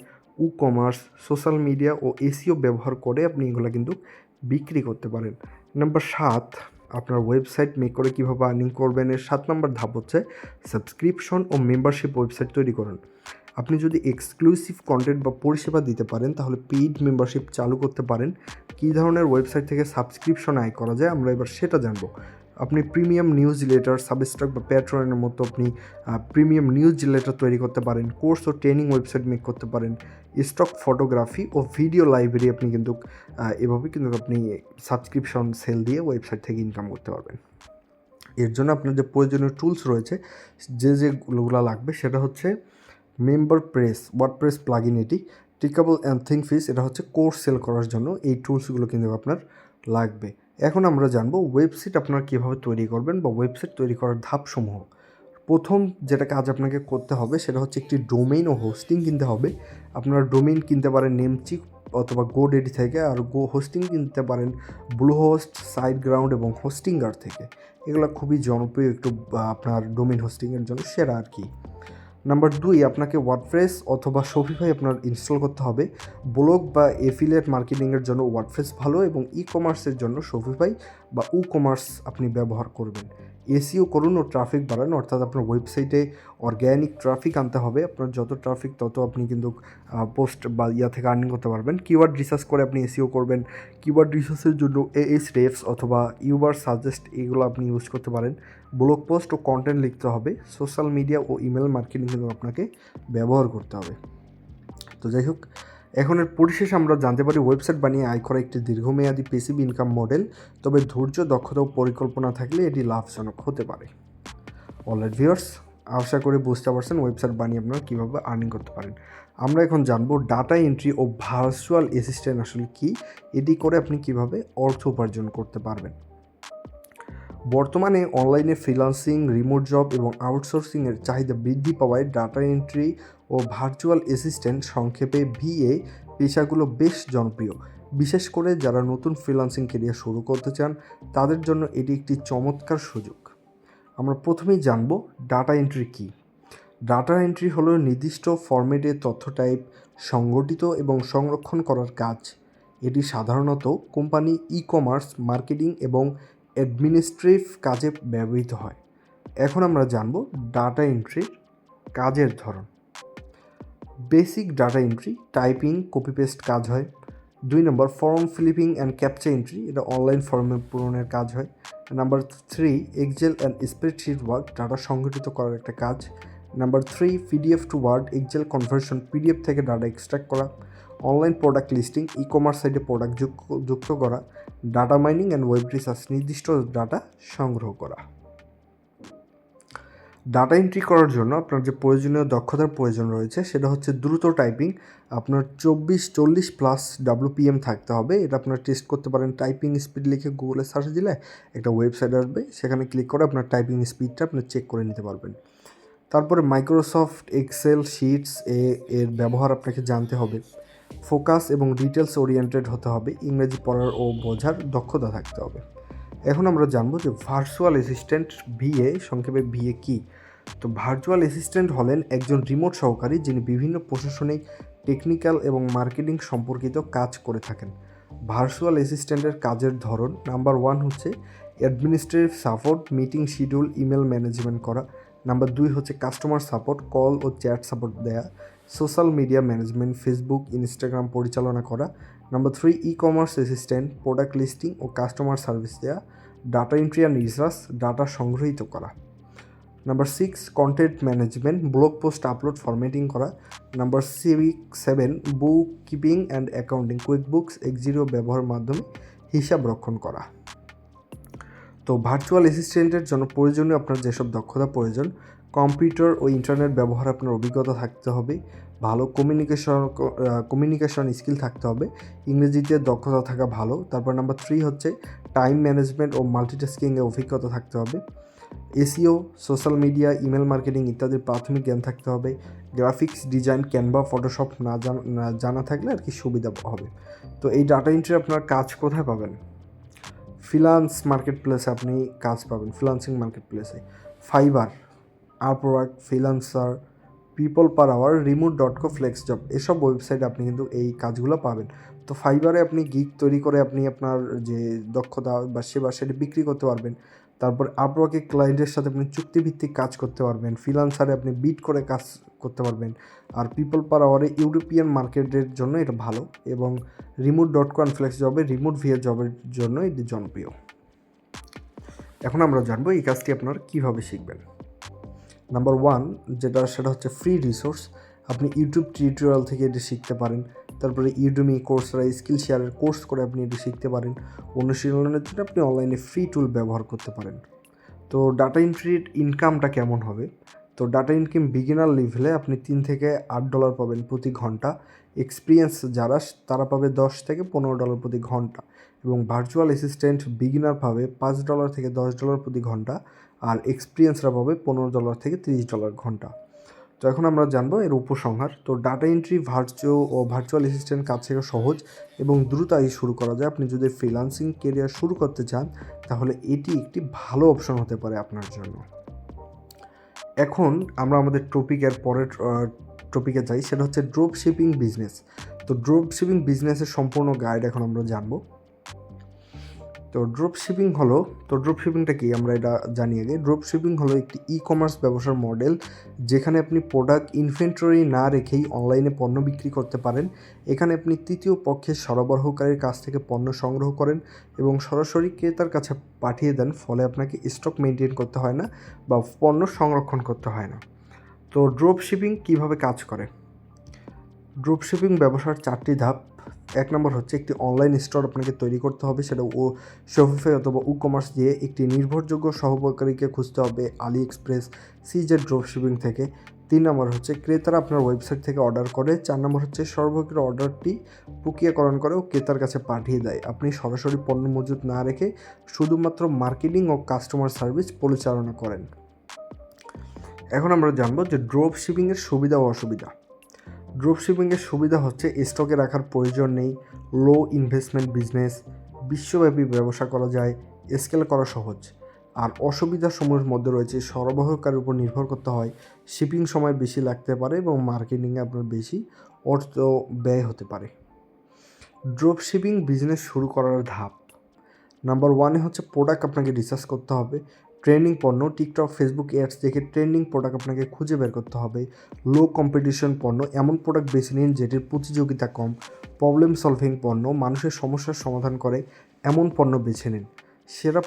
ই কমার্স, সোশ্যাল মিডিয়া ও এসইও ব্যবহার করে আপনি এগুলো কিন্তু বিক্রি করতে পারেন। নাম্বার 7, আপনার ওয়েবসাইট মেক করে কীভাবে আর্নিং করবেন। এর 7 নম্বর ধাপ হচ্ছে সাবস্ক্রিপশন ও মেম্বারশিপ ওয়েবসাইট তৈরি করুন। আপনি যদি এক্সক্লুসিভ কন্টেন্ট বা পরিষেবা দিতে পারেন তাহলে পেইড মেম্বারশিপ চালু করতে পারেন। কী ধরনের ওয়েবসাইট থেকে সাবস্ক্রিপশন আয় করা যায় আমরা এবার সেটা জানবো। আপনি প্রিমিয়াম নিউজ লেটার, সাবস্ট্রাক বা প্যাট্রনের মতো আপনি প্রিমিয়াম নিউজ লেটার তৈরি করতে পারেন। কোর্স ও ট্রেনিং ওয়েবসাইট মেক করতে পারেন। স্টক ফটোগ্রাফি ও ভিডিও লাইব্রেরি আপনি কিন্তু এভাবে কিন্তু আপনি সাবস্ক্রিপশন সেল দিয়ে ওয়েবসাইট থেকে ইনকাম করতে পারবেন। এর জন্য আপনার যে প্রয়োজনীয় টুলস রয়েছে, যেগুলো লাগবে সেটা হচ্ছে ওয়ার্ডপ্রেস প্লাগইন, এটি টিকাবল অ্যান্ড থিংফিশ, এটা হচ্ছে কোর্স সেল করার জন্য এই টুলসগুলো কিন্তু আপনার লাগবে। এখন আমরা জানবো ওয়েবসাইট আপনারা কীভাবে তৈরি করবেন বা ওয়েবসাইট তৈরি করার ধাপসমূহ। প্রথম যেটা কাজ আপনাকে করতে হবে সেটা হচ্ছে একটি ডোমেইন ও হোস্টিং কিনতে হবে। আপনারা ডোমেইন কিনতে পারেন নেমচিক অথবা গোডেডি থেকে, আর হোস্টিং কিনতে পারেন ব্লুহোস্ট, সাইটগ্রাউন্ড এবং হোস্টিঙ্গার থেকে। এগুলো খুবই জনপ্রিয় একটু আপনার ডোমেইন হোস্টিংয়ের জন্য সেরা আর কি। নাম্বার 2, আপনাকে ওয়ার্ডপ্রেস অথবা শপিফাই আপনার ইনস্টল করতে হবে। ব্লগ বা এফিলিয়েট মার্কেটিংয়ের জন্য ওয়ার্ডপ্রেস ভালো এবং ই কমার্সের জন্য শপিফাই বা ই কমার্স আপনি ব্যবহার করবেন। এসইও করুন ও ট্রাফিক বাড়ান, অর্থাৎ আপনার ওয়েবসাইটে অর্গ্যানিক ট্রাফিক আনতে হবে। আপনার যত ট্রাফিক তত আপনি কিন্তু পোস্ট বা থেকে আর্নিং করতে পারবেন। কিওয়ার্ড রিসার্চ করে আপনি এসইও করবেন। কিওয়ার্ড রিসার্চের জন্য Ahrefs অথবা Ubersuggest এগুলো আপনি ইউজ করতে পারেন। ব্লগ পোস্ট ও কন্টেন্ট লিখতে হবে। সোশ্যাল মিডিয়া ও ইমেল মার্কেটিং কিন্তু আপনাকে ব্যবহার করতে হবে। তো যাই হোক, এখন এর পরিশেষে আমরা জানতে পারি ওয়েবসাইট বানিয়ে আয় করা একটি দীর্ঘমেয়াদী প্যাসিভ ইনকাম মডেল, তবে ধৈর্য, দক্ষতা ও পরিকল্পনা থাকলে এটি লাভজনক হতে পারে। অলরাইট ভিউয়ার্স, আশা করি বুঝতে পারছেন ওয়েবসাইট বানিয়ে আপনারা কীভাবে আর্নিং করতে পারেন। আমরা এখন জানবো ডাটা এন্ট্রি ও ভার্চুয়াল অ্যাসিস্ট্যান্ট আসলে কী, এটি করে আপনি কীভাবে অর্থ উপার্জন করতে পারবেন। বর্তমানে অনলাইনে ফ্রিল্যান্সিং, রিমোট জব এবং আউটসোর্সিংয়ের চাহিদা বৃদ্ধি পাওয়ায় ডাটা এন্ট্রি ও ভার্চুয়াল অ্যাসিস্ট্যান্ট, সংক্ষেপে ভিএ, পেশাগুলো বেশ জনপ্রিয়। বিশেষ করে যারা নতুন ফ্রিল্যান্সিং ক্যারিয়ার শুরু করতে চান তাদের জন্য এটি একটি চমৎকার সুযোগ। আমরা প্রথমেই জানব ডাটা এন্ট্রি কী। ডাটা এন্ট্রি হলো নির্দিষ্ট ফরম্যাটে তথ্য টাইপ, সংগঠিত এবং সংরক্ষণ করার কাজ। এটি সাধারণত কোম্পানি, ই-কমার্স, মার্কেটিং এবং অ্যাডমিনিস্ট্রেটিভ কাজে ব্যবহৃত হয়। এখন আমরা জানব ডাটা এন্ট্রির কাজের ধরন। Basic data entry, typing, copy paste কাজ হয়। 2 নম্বর form filling and captcha entry, এটা অনলাইন ফর্মে পূরণের কাজ হয়। Number 3 Excel and spreadsheet work, data সংগঠিত করার একটা কাজ। Number 3 PDF to Word, Excel conversion, PDF থেকে ডাটা এক্সট্রাক্ট করা। Online product listing, ecommerce সাইটে প্রোডাক্ট যুক্ত করা। Data mining and web research, নির্দিষ্ট ডাটা সংগ্রহ করা। ডাটা এন্ট্রি করার জন্য আপনার যে প্রয়োজনীয় দক্ষতার প্রয়োজন রয়েছে সেটা হচ্ছে দ্রুত টাইপিং। আপনার 40+ WPM থাকতে হবে। এটা আপনার টেস্ট করতে পারেন। টাইপিং স্পিড লিখে গুগলে সার্চ দিলে একটা ওয়েবসাইট আসবে, সেখানে ক্লিক করে আপনার টাইপিং স্পিডটা আপনি চেক করে নিতে পারবেন। তারপরে মাইক্রোসফট এক্সেল শিটস এর ব্যবহার আপনাকে জানতে হবে। ফোকাস এবং ডিটেলস ওরিয়েন্টেড হতে হবে। ইংরেজি পড়ার ও বোঝার দক্ষতা থাকতে হবে। এখন আমরা জানবো যে ভার্চুয়াল অ্যাসিস্ট্যান্ট ভিএ, সংক্ষেপে ভিএ কী। তো ভার্চুয়াল অ্যাসিস্ট্যান্ট হলেন একজন রিমোট সহকারী যিনি বিভিন্ন প্রশাসনিক, টেকনিক্যাল এবং মার্কেটিং সম্পর্কিত কাজ করে থাকেন। ভার্চুয়াল অ্যাসিস্ট্যান্টের কাজের ধরন, নাম্বার 1 হচ্ছে administrative support, meeting schedule, email management করা। নাম্বার 2 হচ্ছে কাস্টমার সাপোর্ট, কল ও চ্যাট সাপোর্ট দেয়া। Social media management, Facebook, Instagram পরিচালনা করা। Number 3 e-commerce assistant, product listing ও কাস্টমার সার্ভিস দেওয়া। Data entry and research, data সংগৃহীত করা। Number 6 content management, blog post upload, formatting করা। Number 7 bookkeeping and accounting, QuickBooks, Xero ব্যবহারের মাধ্যমে হিসাব রক্ষণ করা। তো ভার্চুয়াল অ্যাসিস্ট্যান্টের জন্য প্রয়োজনীয় আপনার যেসব দক্ষতা প্রয়োজন: কম্পিউটার ও ইন্টারনেট ব্যবহার আপনার অভিজ্ঞতা থাকতে হবে। ভালো কমিউনিকেশন স্কিল থাকতে হবে। ইংরেজিতে দক্ষতা থাকা ভালো। তারপর নাম্বার 3 হচ্ছে টাইম ম্যানেজমেন্ট ও মাল্টিটাস্কিংয়ে অভিজ্ঞতা থাকতে হবে। SEO, social media, email marketing ইত্যাদির প্রাথমিক জ্ঞান থাকতে হবে। গ্রাফিক্স ডিজাইন, ক্যানভা, ফটোশপ না জানা থাকলে আর কি সুবিধা হবে। তো এই ডাটা এন্ট্রি আপনার কাজ কোথায় পাবেন? ফ্রিল্যান্স মার্কেট প্লেসে আপনি কাজ পাবেন। ফ্রিল্যান্সিং মার্কেট প্লেসে Fiverr, Upwork, Freelancer, PeoplePerHour, Remote.co, FlexJobs, এসব ওয়েবসাইটে আপনি কিন্তু এই কাজগুলো পাবেন। তো ফাইবারে আপনি গিগ তৈরি করে আপনি আপনার যে দক্ষতা বা সেবা সেটি বিক্রি করতে পারবেন। তারপর আপওয়ার্কে ক্লায়েন্টের সাথে আপনি চুক্তিভিত্তিক কাজ করতে পারবেন। ফ্রিল্যান্সারে আপনি বিট করে কাজ করতে পারবেন। আর পিপল পার আওয়ারে ইউরোপিয়ান মার্কেটের জন্য এটা ভালো, এবং রিমোট.co অ্যান্ড ফ্লেক্স জবে রিমোট ভিএ জবের জন্য এটি জনপ্রিয়। এখন আমরা জানবো এই কাজটি আপনারা কীভাবে শিখবেন। নাম্বার 1 সেটা হচ্ছে ফ্রি রিসোর্স। আপনি ইউটিউব টিউটোরিয়াল থেকে এটি শিখতে পারেন। তারপরে ইউডেমি, কোর্সেরা, স্কিল শেয়ারের কোর্স করে আপনি এটি শিখতে পারেন। অনুশীলনের জন্য আপনি অনলাইনে ফ্রি টুল ব্যবহার করতে পারেন। তো ডাটা এন্ট্রির ইনকামটা কেমন হবে? তো ডাটা ইনকাম বিগিনার লেভেলে আপনি $3 থেকে $8 পাবেন প্রতি ঘন্টা। এক্সপিরিয়েন্স যারা তারা পাবে $10 থেকে $15 প্রতি ঘন্টা, এবং ভার্চুয়াল অ্যাসিস্ট্যান্ট বিগিনার পাবে $5 থেকে $10 প্রতি ঘন্টা, আর এক্সপিরিয়েন্সরা পাবে $15 থেকে $30 ঘন্টা। তো এখন আমরা জানবো এর উপসংহার। তো ডাটা এন্ট্রি ভার্চুয়াল অ্যাসিস্ট্যান্ট কাজ থেকে সহজ এবং দ্রুত শুরু করা যায়। আপনি যদি ফ্রিল্যান্সিং কেরিয়ার শুরু করতে চান তাহলে এটি একটি ভালো অপশন হতে পারে আপনার জন্য। এখন আমরা আমাদের পরের টপিকে যাই, সেটা হচ্ছে ড্রপ শিপিং বিজনেস। তো ড্রপ শিপিং বিজনেসের সম্পূর্ণ গাইড এখন আমরা জানবো। তো ড্রপ শিপিংটা কি আমরা এটা জানি আগে। ড্রপ শিপিং হলো একটি ই কমার্স ব্যবসার মডেল যেখানে আপনি প্রোডাক্ট ইনভেন্টরি না রেখেই অনলাইনে পণ্য বিক্রি করতে পারেন। এখানে আপনি তৃতীয় পক্ষের সরবরাহকারীর কাছ থেকে পণ্য সংগ্রহ করেন এবং সরাসরি ক্রেতার কাছে পাঠিয়ে দেন, ফলে আপনাকে স্টক মেনটেন করতে হয় না বা পণ্য সংরক্ষণ করতে হয় না। তো ড্রপ শিপিং কীভাবে কাজ করে? ড্রপ শিপিং ব্যবসার 4টি ধাপ। 1 নম্বর হচ্ছে একটি অনলাইন স্টোর আপনাকে তৈরি করতে হবে, সেটা শপিফাই অথবা কমার্স দিয়ে। একটি নির্ভরযোগ্য সহকারীকে খুঁজতে হবে আলি এক্সপ্রেস, সিজেড ড্রপ শিপিং থেকে। 3 নম্বর হচ্ছে ক্রেতারা আপনার ওয়েবসাইট থেকে অর্ডার করে। 4 নম্বর হচ্ছে সর্বকের অর্ডারটি প্রক্রিয়াকরণ করে ও ক্রেতার কাছে পাঠিয়ে দেয়। আপনি সরাসরি পণ্য মজুত না রেখে শুধুমাত্র মার্কেটিং ও কাস্টমার সার্ভিস পরিচালনা করেন। এখন আমরা জানবো যে ড্রপ শিপিংয়ের সুবিধা ও অসুবিধা। ড্রপ শিপিংয়ের সুবিধা হচ্ছে স্টকে রাখার প্রয়োজন নেই, লো ইনভেস্টমেন্ট বিজনেস, বিশ্বব্যাপী ব্যবসা করা যায়, স্কেল করা সহজ। আর অসুবিধাসমূহের মধ্যে রয়েছে সরবরাহকারীর উপর নির্ভর করতে হয়, শিপিং সময় বেশি লাগতে পারে এবং মার্কেটিংয়ে আপনার বেশি অর্থ ব্যয় হতে পারে। ড্রপ শিপিং বিজনেস শুরু করার ধাপ। নাম্বার 1 হচ্ছে প্রোডাক্ট আপনাকে রিসার্চ করতে হবে। ট্রেন্ডিং পণ্য, টিকটক, ফেসবুক অ্যাডস দেখে ট্রেন্ডিং প্রোডাক্ট আপনাকে খুঁজে বের করতে হবে। লো কম্পিটিশন পণ্য, এমন প্রোডাক্ট বেছে নিন যেটির প্রতিযোগিতা কম। প্রবলেম সলভিং পণ্য, মানুষের সমস্যার সমাধান করে এমন পণ্য বেছে নিন। সেরা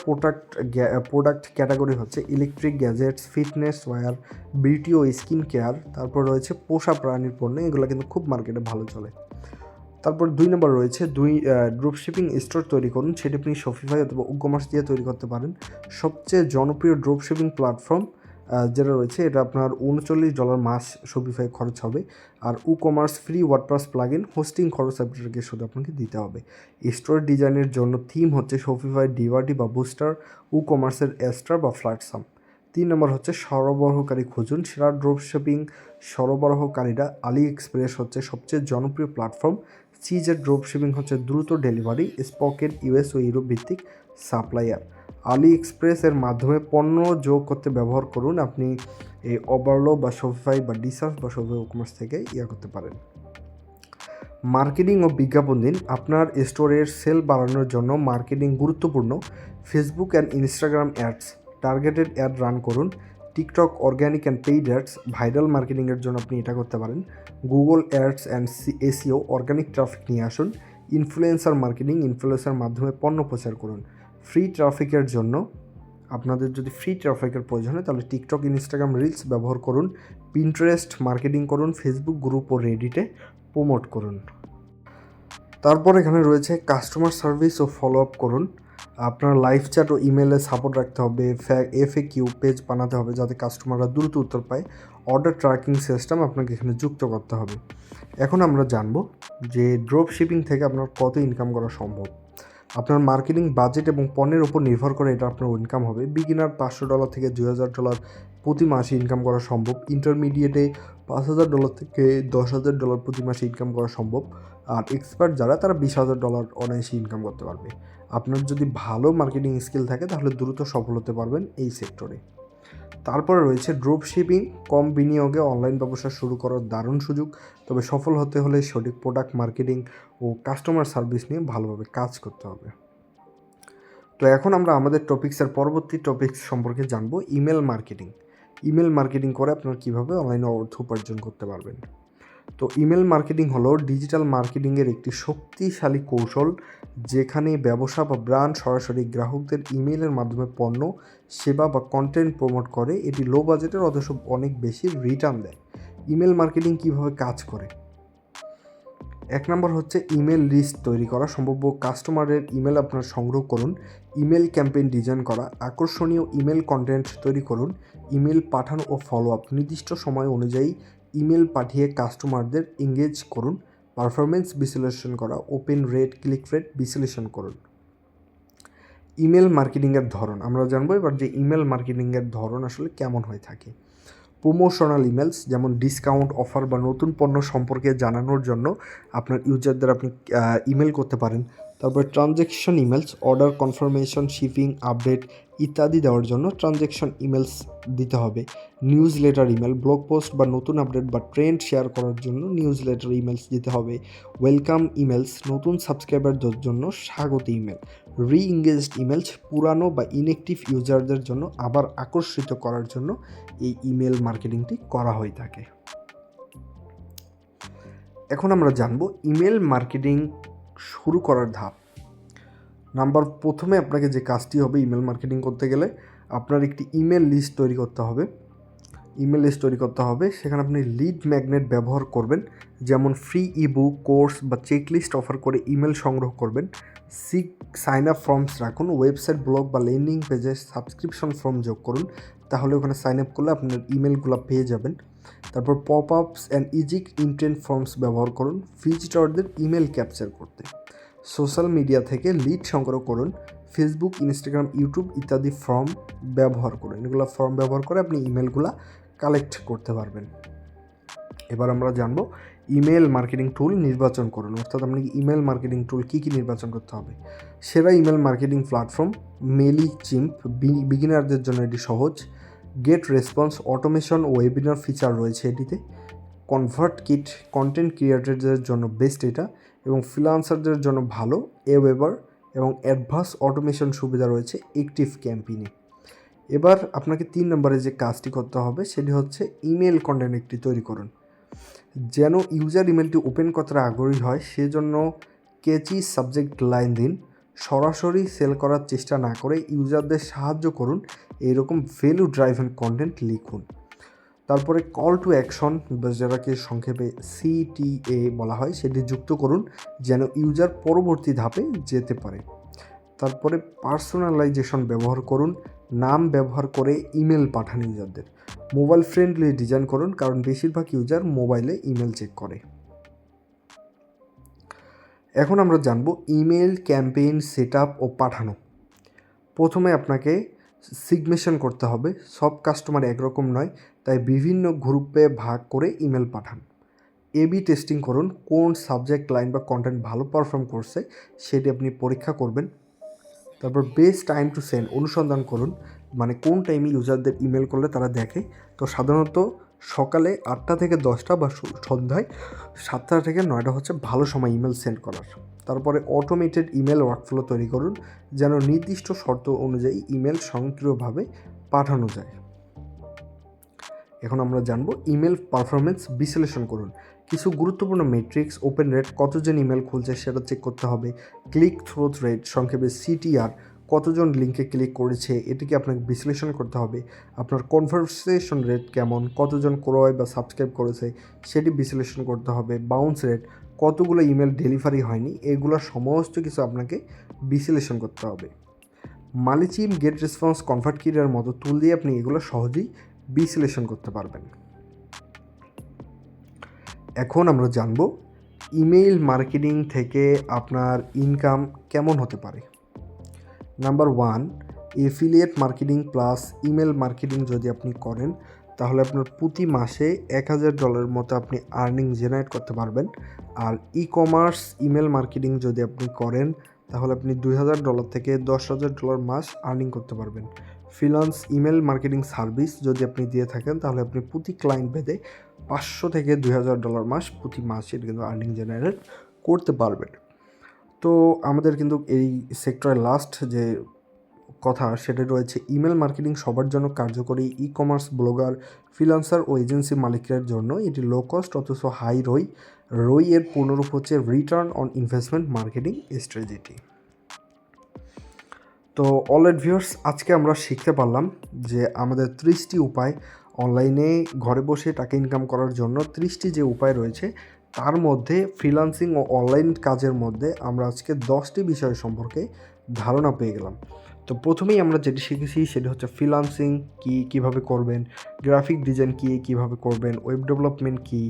প্রোডাক্ট ক্যাটাগরি হচ্ছে electric gadgets, fitness wear, beauty ও স্কিন কেয়ার। তারপর রয়েছে পোষা প্রাণীর পণ্য, এগুলো কিন্তু খুব মার্কেটে ভালো চলে। তারপর 2 নম্বর রয়েছে ড্রপ শিপিং স্টোর তৈরি করুন, সেটি আপনি শপিফাই অথবা কমার্স দিয়ে তৈরি করতে পারেন। সবচেয়ে জনপ্রিয় ড্রপ শিপিং প্ল্যাটফর্ম যেটা রয়েছে, এটা আপনার $39 মাস শপিফাই খরচ হবে। আর commerce free WordPress plugin, hosting খরচ আপনাকে শুধু আপনাকে দিতে হবে। স্টোর ডিজাইনের জন্য থিম হচ্ছে শপিফাই ডিভার্টি বা বুস্টার, কমার্সের এস্টার বা ফ্ল্যাটসাম। 3 নম্বর হচ্ছে সরবরাহকারী খুঁজুন। সেরা ড্রপ শিপিং সরবরাহকারীরা আলি এক্সপ্রেস হচ্ছে সবচেয়ে জনপ্রিয় প্ল্যাটফর্ম। সিজেড ড্রপ শিপিং হচ্ছে দ্রুত ডেলিভারি, স্পকেট ইউএস ও ইউরোপ ভিত্তিক সাপ্লায়ার। আলি এক্সপ্রেসের মাধ্যমে পণ্য যোগ করতে ব্যবহার করুন। আপনি এই ওভারলো বা শপিফাই বা ডিসার্চ বা শপিফাই কমার্স থেকে করতে পারেন। মার্কেটিং ও বিজ্ঞাপন দিন। আপনার স্টোরের সেল বাড়ানোর জন্য মার্কেটিং গুরুত্বপূর্ণ। Facebook and Instagram ads, targeted ad run করুন। TikTok organic and paid ads, viral মার্কেটিংয়ের জন্য আপনি এটা করতে পারেন। Google ads and SEO, organic traffic নিয়ে আসুন। ইনফ্লুয়েন্সার মার্কেটিং, ইনফ্লুয়েন্সার মাধ্যমে পণ্য প্রচার করুন। ফ্রি ট্রাফিকের জন্য আপনাদের যদি ফ্রি ট্রাফিকের প্রয়োজন হয় তাহলে টিকটক, ইনস্টাগ্রাম রিলস ব্যবহার করুন। পিন্টারেস্ট মার্কেটিং করুন। ফেসবুক গ্রুপ ও রেডিটে প্রমোট করুন। তারপর এখানে রয়েছে কাস্টমার সার্ভিস ও ফলো আপ করুন। আপনার লাইভ চ্যাট ও ইমেলে সাপোর্ট রাখতে হবে। FAQ পেজ বানাতে হবে যাতে কাস্টমাররা দ্রুত উত্তর পায়। অর্ডার ট্র্যাকিং সিস্টেম আপনাকে এখানে যুক্ত করতে হবে। এখন আমরা জানবো যে ড্রপ শিপিং থেকে আপনার কত ইনকাম করা সম্ভব। আপনার মার্কেটিং বাজেট এবং পণ্যের উপর নির্ভর করে এটা আপনার ইনকাম হবে। বিগিনার $500 থেকে $2000 প্রতি মাসে ইনকাম করা সম্ভব। ইন্টারমিডিয়েটে $5000 থেকে $10000 প্রতি মাসে ইনকাম করা সম্ভব। আর এক্সপার্ট যারা, তারা $20000 অনায়াসে ইনকাম করতে পারবে। আপনার যদি ভালো মার্কেটিং স্কিল থাকে তাহলে দ্রুত সফল হতে পারবেন এই সেক্টরে। তারপরে রয়েছে ড্রপ শিপিং, কম বিনিয়োগে অনলাইন ব্যবসা শুরু করার দারুণ সুযোগ। তবে সফল হতে হলে সঠিক প্রোডাক্ট মার্কেটিং ও কাস্টমার সার্ভিস নিয়ে ভালোভাবে কাজ করতে হবে। তো এখন আমরা আমাদের টপিক্সের পরবর্তী টপিক্স সম্পর্কে জানবো, ইমেল মার্কেটিং। ইমেল মার্কেটিং করে আপনারা কীভাবে অনলাইনে অর্থ উপার্জন করতে পারবেন। তো ইমেল মার্কেটিং হলো ডিজিটাল মার্কেটিংয়ের একটি শক্তিশালী কৌশল যেখানে ব্যবসা বা ব্র্যান্ড সরাসরি গ্রাহকদের ইমেলের মাধ্যমে পণ্য, সেবা বা কন্টেন্ট প্রমোট করে। এটি লো বাজেটের অথচ অনেক বেশি রিটার্ন দেয়। ইমেল মার্কেটিং কীভাবে কাজ করে? 1 নম্বর হচ্ছে ইমেল লিস্ট তৈরি করা। সম্ভাব্য কাস্টমারের ইমেল আপনার সংগ্রহ করুন। ইমেল ক্যাম্পেইন ডিজাইন করা, আকর্ষণীয় ইমেল কন্টেন্ট তৈরি করুন। ইমেল পাঠানো ও ফলো আপ, নির্দিষ্ট সময় অনুযায়ী ইমেল পাঠিয়ে কাস্টমারদের এঙ্গেজ করুন। পারফরমেন্স বিশ্লেষণ করা, ওপেন রেট, ক্লিক রেট বিশ্লেষণ করুন। ইমেল মার্কেটিংয়ের ধরন আমরা জানবো এবার যে ইমেল মার্কেটিংয়ের ধরন আসলে কেমন হয়ে থাকে। প্রমোশনাল ইমেলস, যেমন ডিসকাউন্ট, অফার বা নতুন পণ্য সম্পর্কে জানানোর জন্য আপনার ইউজারদের আপনি ইমেল করতে পারেন। তারপর transaction emails, order confirmation, shipping update ইত্যাদি দেওয়ার জন্য ট্রানজ্যাকশন ইমেলস দিতে হবে। News letter email, blog post বা নতুন আপডেট বা ট্রেন্ড শেয়ার করার জন্য নিউজ লেটার ইমেলস দিতে হবে। ওয়েলকাম ইমেলস, নতুন সাবস্ক্রাইবারদের জন্য স্বাগত ইমেল। রি এঙ্গেজড ইমেলস, পুরানো বা ইনঅ্যাক্টিভ ইউজারদের জন্য আবার আকর্ষিত করার জন্য এই ইমেল মার্কেটিংটি করা হয়ে থাকে। এখন আমরা জানবো ইমেল মার্কেটিং শুরু করার ধাপ। প্রথমে আপনাকে যে কাজটি হবে ইমেল মার্কেটিং করতে গেলে আপনার একটি ইমেল লিস্ট তৈরি করতে হবে। সেখানে আপনি লিড ম্যাগনেট ব্যবহার করবেন, যেমন ফ্রি ইবুক, কোর্স বা চেকলিস্ট অফার করে ইমেল সংগ্রহ করবেন। সাইন আপ ফর্মস রাখুন, ওয়েবসাইট, ব্লগ বা ল্যান্ডিং পেজে সাবস্ক্রিপশন ফর্ম যোগ করুন, তাহলে ওখানে সাইন আপ করলে আপনার ইমেলগুলো পেয়ে যাবেন। তারপর pop ups and ইজিক intent forms ব্যবহার করুন ভিজিটরদের ইমেল ক্যাপচার করতে। সোশ্যাল মিডিয়া থেকে লিড সংগ্রহ করুন, ফেসবুক, ইনস্টাগ্রাম, ইউটিউব ইত্যাদি ফর্ম ব্যবহার করুন। এগুলো ফর্ম ব্যবহার করে আপনি ইমেলগুলো কালেক্ট করতে পারবেন। এবার আমরা জানবো ইমেল মার্কেটিং টুল নির্বাচন করুন, অর্থাৎ আপনাকে ইমেল মার্কেটিং টুল কী নির্বাচন করতে হবে। সেরা ইমেল মার্কেটিং প্ল্যাটফর্ম মেইলচিম্প, বিগিনারদের জন্য এটি সহজ। গেট রেসপন্স, অটোমেশন ও ওয়েবিনার ফিচার রয়েছে এটিতে। কনভার্টকিট, কন্টেন্ট ক্রিয়েটরদের জন্য বেস্ট এটা, এবং ফ্রিল্যান্সারদের জন্য ভালো। এওয়েবার এবং অ্যাডভান্স অটোমেশন সুবিধা রয়েছে অ্যাক্টিভ ক্যাম্পেইনে। এবার আপনাকে 3 নম্বরে যে কাজটি করতে হবে সেটি হচ্ছে ইমেল কন্টেন্ট একটি তৈরি করুন। যেন ইউজার ইমেলটি ওপেন করতে আগ্রহী হয় সেজন্য ক্যাচি সাবজেক্ট লাইন দিন। সরাসরি সেল করার চেষ্টা না করে ইউজারদের সাহায্য করুন, এইরকম ভ্যালু ড্রাইভেন কন্টেন্ট লিখুন। তারপরে কল টু অ্যাকশন, যেটাকে সংক্ষেপে CTA বলা হয়, সেটি যুক্ত করুন যেন ইউজার পরবর্তী ধাপে যেতে পারে। তারপরে পার্সোনালাইজেশন ব্যবহার করুন, নাম ব্যবহার করে ইমেল পাঠান ইউজারদের। মোবাইল ফ্রেন্ডলি ডিজাইন করুন, কারণ বেশিরভাগ ইউজার মোবাইলে ইমেল চেক করে। এখন আমরা জানব ইমেল ক্যাম্পেইন সেট আপ ও পাঠানো। প্রথমে আপনাকে সিগমেশন করতে হবে, সব কাস্টমার একরকম নয়, তাই বিভিন্ন গ্রুপে ভাগ করে ইমেল পাঠান। এবি টেস্টিং করুন, কোন সাবজেক্ট লাইন বা কন্টেন্ট ভালো পারফর্ম করছে সেটি আপনি পরীক্ষা করবেন। তারপর বেস্ট টাইম টু সেন্ড অনুসন্ধান করুন, মানে কোন টাইমে ইউজারদের ইমেল করলে তারা দেখে। তো সাধারণত সকালে 8টা থেকে 10টা বা সন্ধ্যায় 7টা থেকে 9টা হচ্ছে ভালো সময় ইমেল সেন্ড করার। তারপরে অটোমেটেড ইমেল ওয়ার্কফ্লো তৈরি করুন, যেন নির্দিষ্ট শর্ত অনুযায়ী ইমেল স্বয়ংক্রিয়ভাবে পাঠানো যায়। এখন আমরা জানবো ইমেল পারফরমেন্স বিশ্লেষণ করুন। কিছু গুরুত্বপূর্ণ মেট্রিক্স, ওপেন রেট, কতজন ইমেল খুলছে সেটা চেক করতে হবে। ক্লিক থ্রু রেট, সংক্ষেপে CTR, কতজন লিঙ্কে ক্লিক করেছে এটিকে আপনাকে বিশ্লেষণ করতে হবে। আপনার কনভারসেশন রেট কেমন, কতজন ক্রয় বা সাবস্ক্রাইব করেছে সেটি বিশ্লেষণ করতে হবে। বাউন্স রেট, কতগুলো ইমেল ডেলিভারি হয়নি, এগুলো সমস্ত কিছু আপনাকে বিশ্লেষণ করতে হবে। মালিচিম, গেট রেসপন্স, কনভার্টকিটের মতো টুল দিয়ে আপনি এগুলো সহজেই বিশ্লেষণ করতে পারবেন। এখন আমরা জানব ইমেইল মার্কেটিং থেকে আপনার ইনকাম কেমন হতে পারে। Number 1, affiliate marketing plus email marketing যদি আপনি করেন তাহলে আপনার প্রতি মাসে $1000 মতো আপনি আর্নিং জেনারেট করতে পারবেন। আর ই-কমার্স ইমেল মার্কেটিং যদি আপনি করেন তাহলে আপনি $2000 থেকে $10,000 মাস আর্নিং করতে পারবেন। ফ্রিল্যান্স ইমেল মার্কেটিং সার্ভিস যদি আপনি দিয়ে থাকেন তাহলে আপনি প্রতি ক্লায়েন্ট ভেদে $500 থেকে $2000 মাস প্রতি মাসে কিন্তু আর্নিং জেনারেট করতে পারবেন। তো আমাদের কিন্তু এই সেক্টরের লাস্ট যে কথা সেটা রয়েছে ইমেল মার্কেটিং সবার জন্য কার্যকরী। ই-কমার্স, ব্লগার, ফ্রিল্যান্সার ও এজেন্সি মালিকদের জন্য এটি লো কস্ট অথচ হাই রই এর পূর্ণরূপ হচ্ছে return on investment marketing strategy. তো অলরাইট ভিউয়ার্স, আজকে আমরা শিখতে পারলাম যে আমাদের 30টি উপায় অনলাইনে ঘরে বসে টাকা ইনকাম করার জন্য 30টি যে উপায় রয়েছে তার মধ্যে ফ্রিল্যান্সিং ও অনলাইন কাজের মধ্যে আমরা আজকে 10টি বিষয় সম্পর্কে ধারণা পেয়ে গেলাম। তো প্রথমেই আমরা যেটি শিখেছি সেটি হচ্ছে ফ্রিল্যান্সিং কী, কীভাবে করবেন, গ্রাফিক ডিজাইন কী, কীভাবে করবেন, ওয়েব ডেভেলপমেন্ট কী,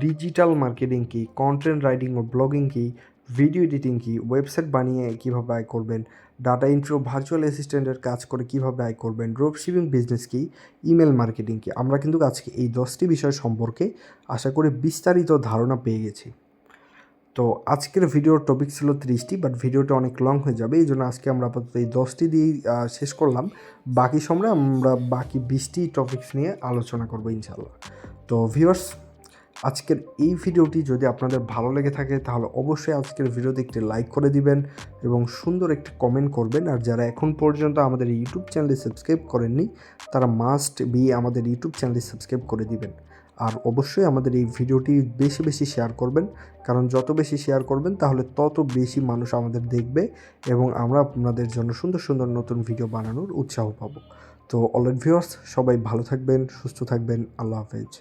ডিজিটাল মার্কেটিং কী, কন্টেন্ট রাইটিং ও ব্লগিং কী, ভিডিও এডিটিং কী, ওয়েবসাইট বানিয়ে কীভাবে আয় করবেন, ডাটা এন্ট্রি ও ভার্চুয়াল অ্যাসিস্ট্যান্টের কাজ করে কীভাবে আয় করবেন, ড্রপ শিপিং বিজনেস কী, ইমেল মার্কেটিং কী। আমরা কিন্তু আজকে এই 10টি বিষয় সম্পর্কে আশা করি বিস্তারিত ধারণা পেয়ে গেছি। তো আজকের ভিডিওর টপিক ছিল 30টি, বাট ভিডিওটা অনেক লং হয়ে যাবে, এই জন্য আজকে আমরা আপাতত এই 10টি দিয়েই শেষ করলাম। বাকি সময় আমরা বাকি 20টি টপিকস নিয়ে আলোচনা করবো ইনশাল্লাহ। তো ভিউয়ার্স, আজকের এই ভিডিওটি যদি আপনাদের ভালো লেগে থাকে তাহলে অবশ্যই আজকের ভিডিওতে একটি লাইক করে দিবেন এবং সুন্দর একটি কমেন্ট করবেন। আর যারা এখন পর্যন্ত আমাদের ইউটিউব চ্যানেলটি সাবস্ক্রাইব করেননি তারা মাস্ট বি আমাদের ইউটিউব চ্যানেলটি সাবস্ক্রাইব করে দিবেন। আর অবশ্যই আমাদের এই ভিডিওটি বেশি বেশি শেয়ার করবেন, কারণ যত বেশি শেয়ার করবেন তাহলে তত বেশি মানুষ আমাদের দেখবে এবং আমরা আপনাদের জন্য সুন্দর সুন্দর নতুন ভিডিও বানানোর উৎসাহ পাবো। তো অলরেডি ভিউয়ার্স, সবাই ভালো থাকবেন, সুস্থ থাকবেন, আল্লাহ হাফেজ।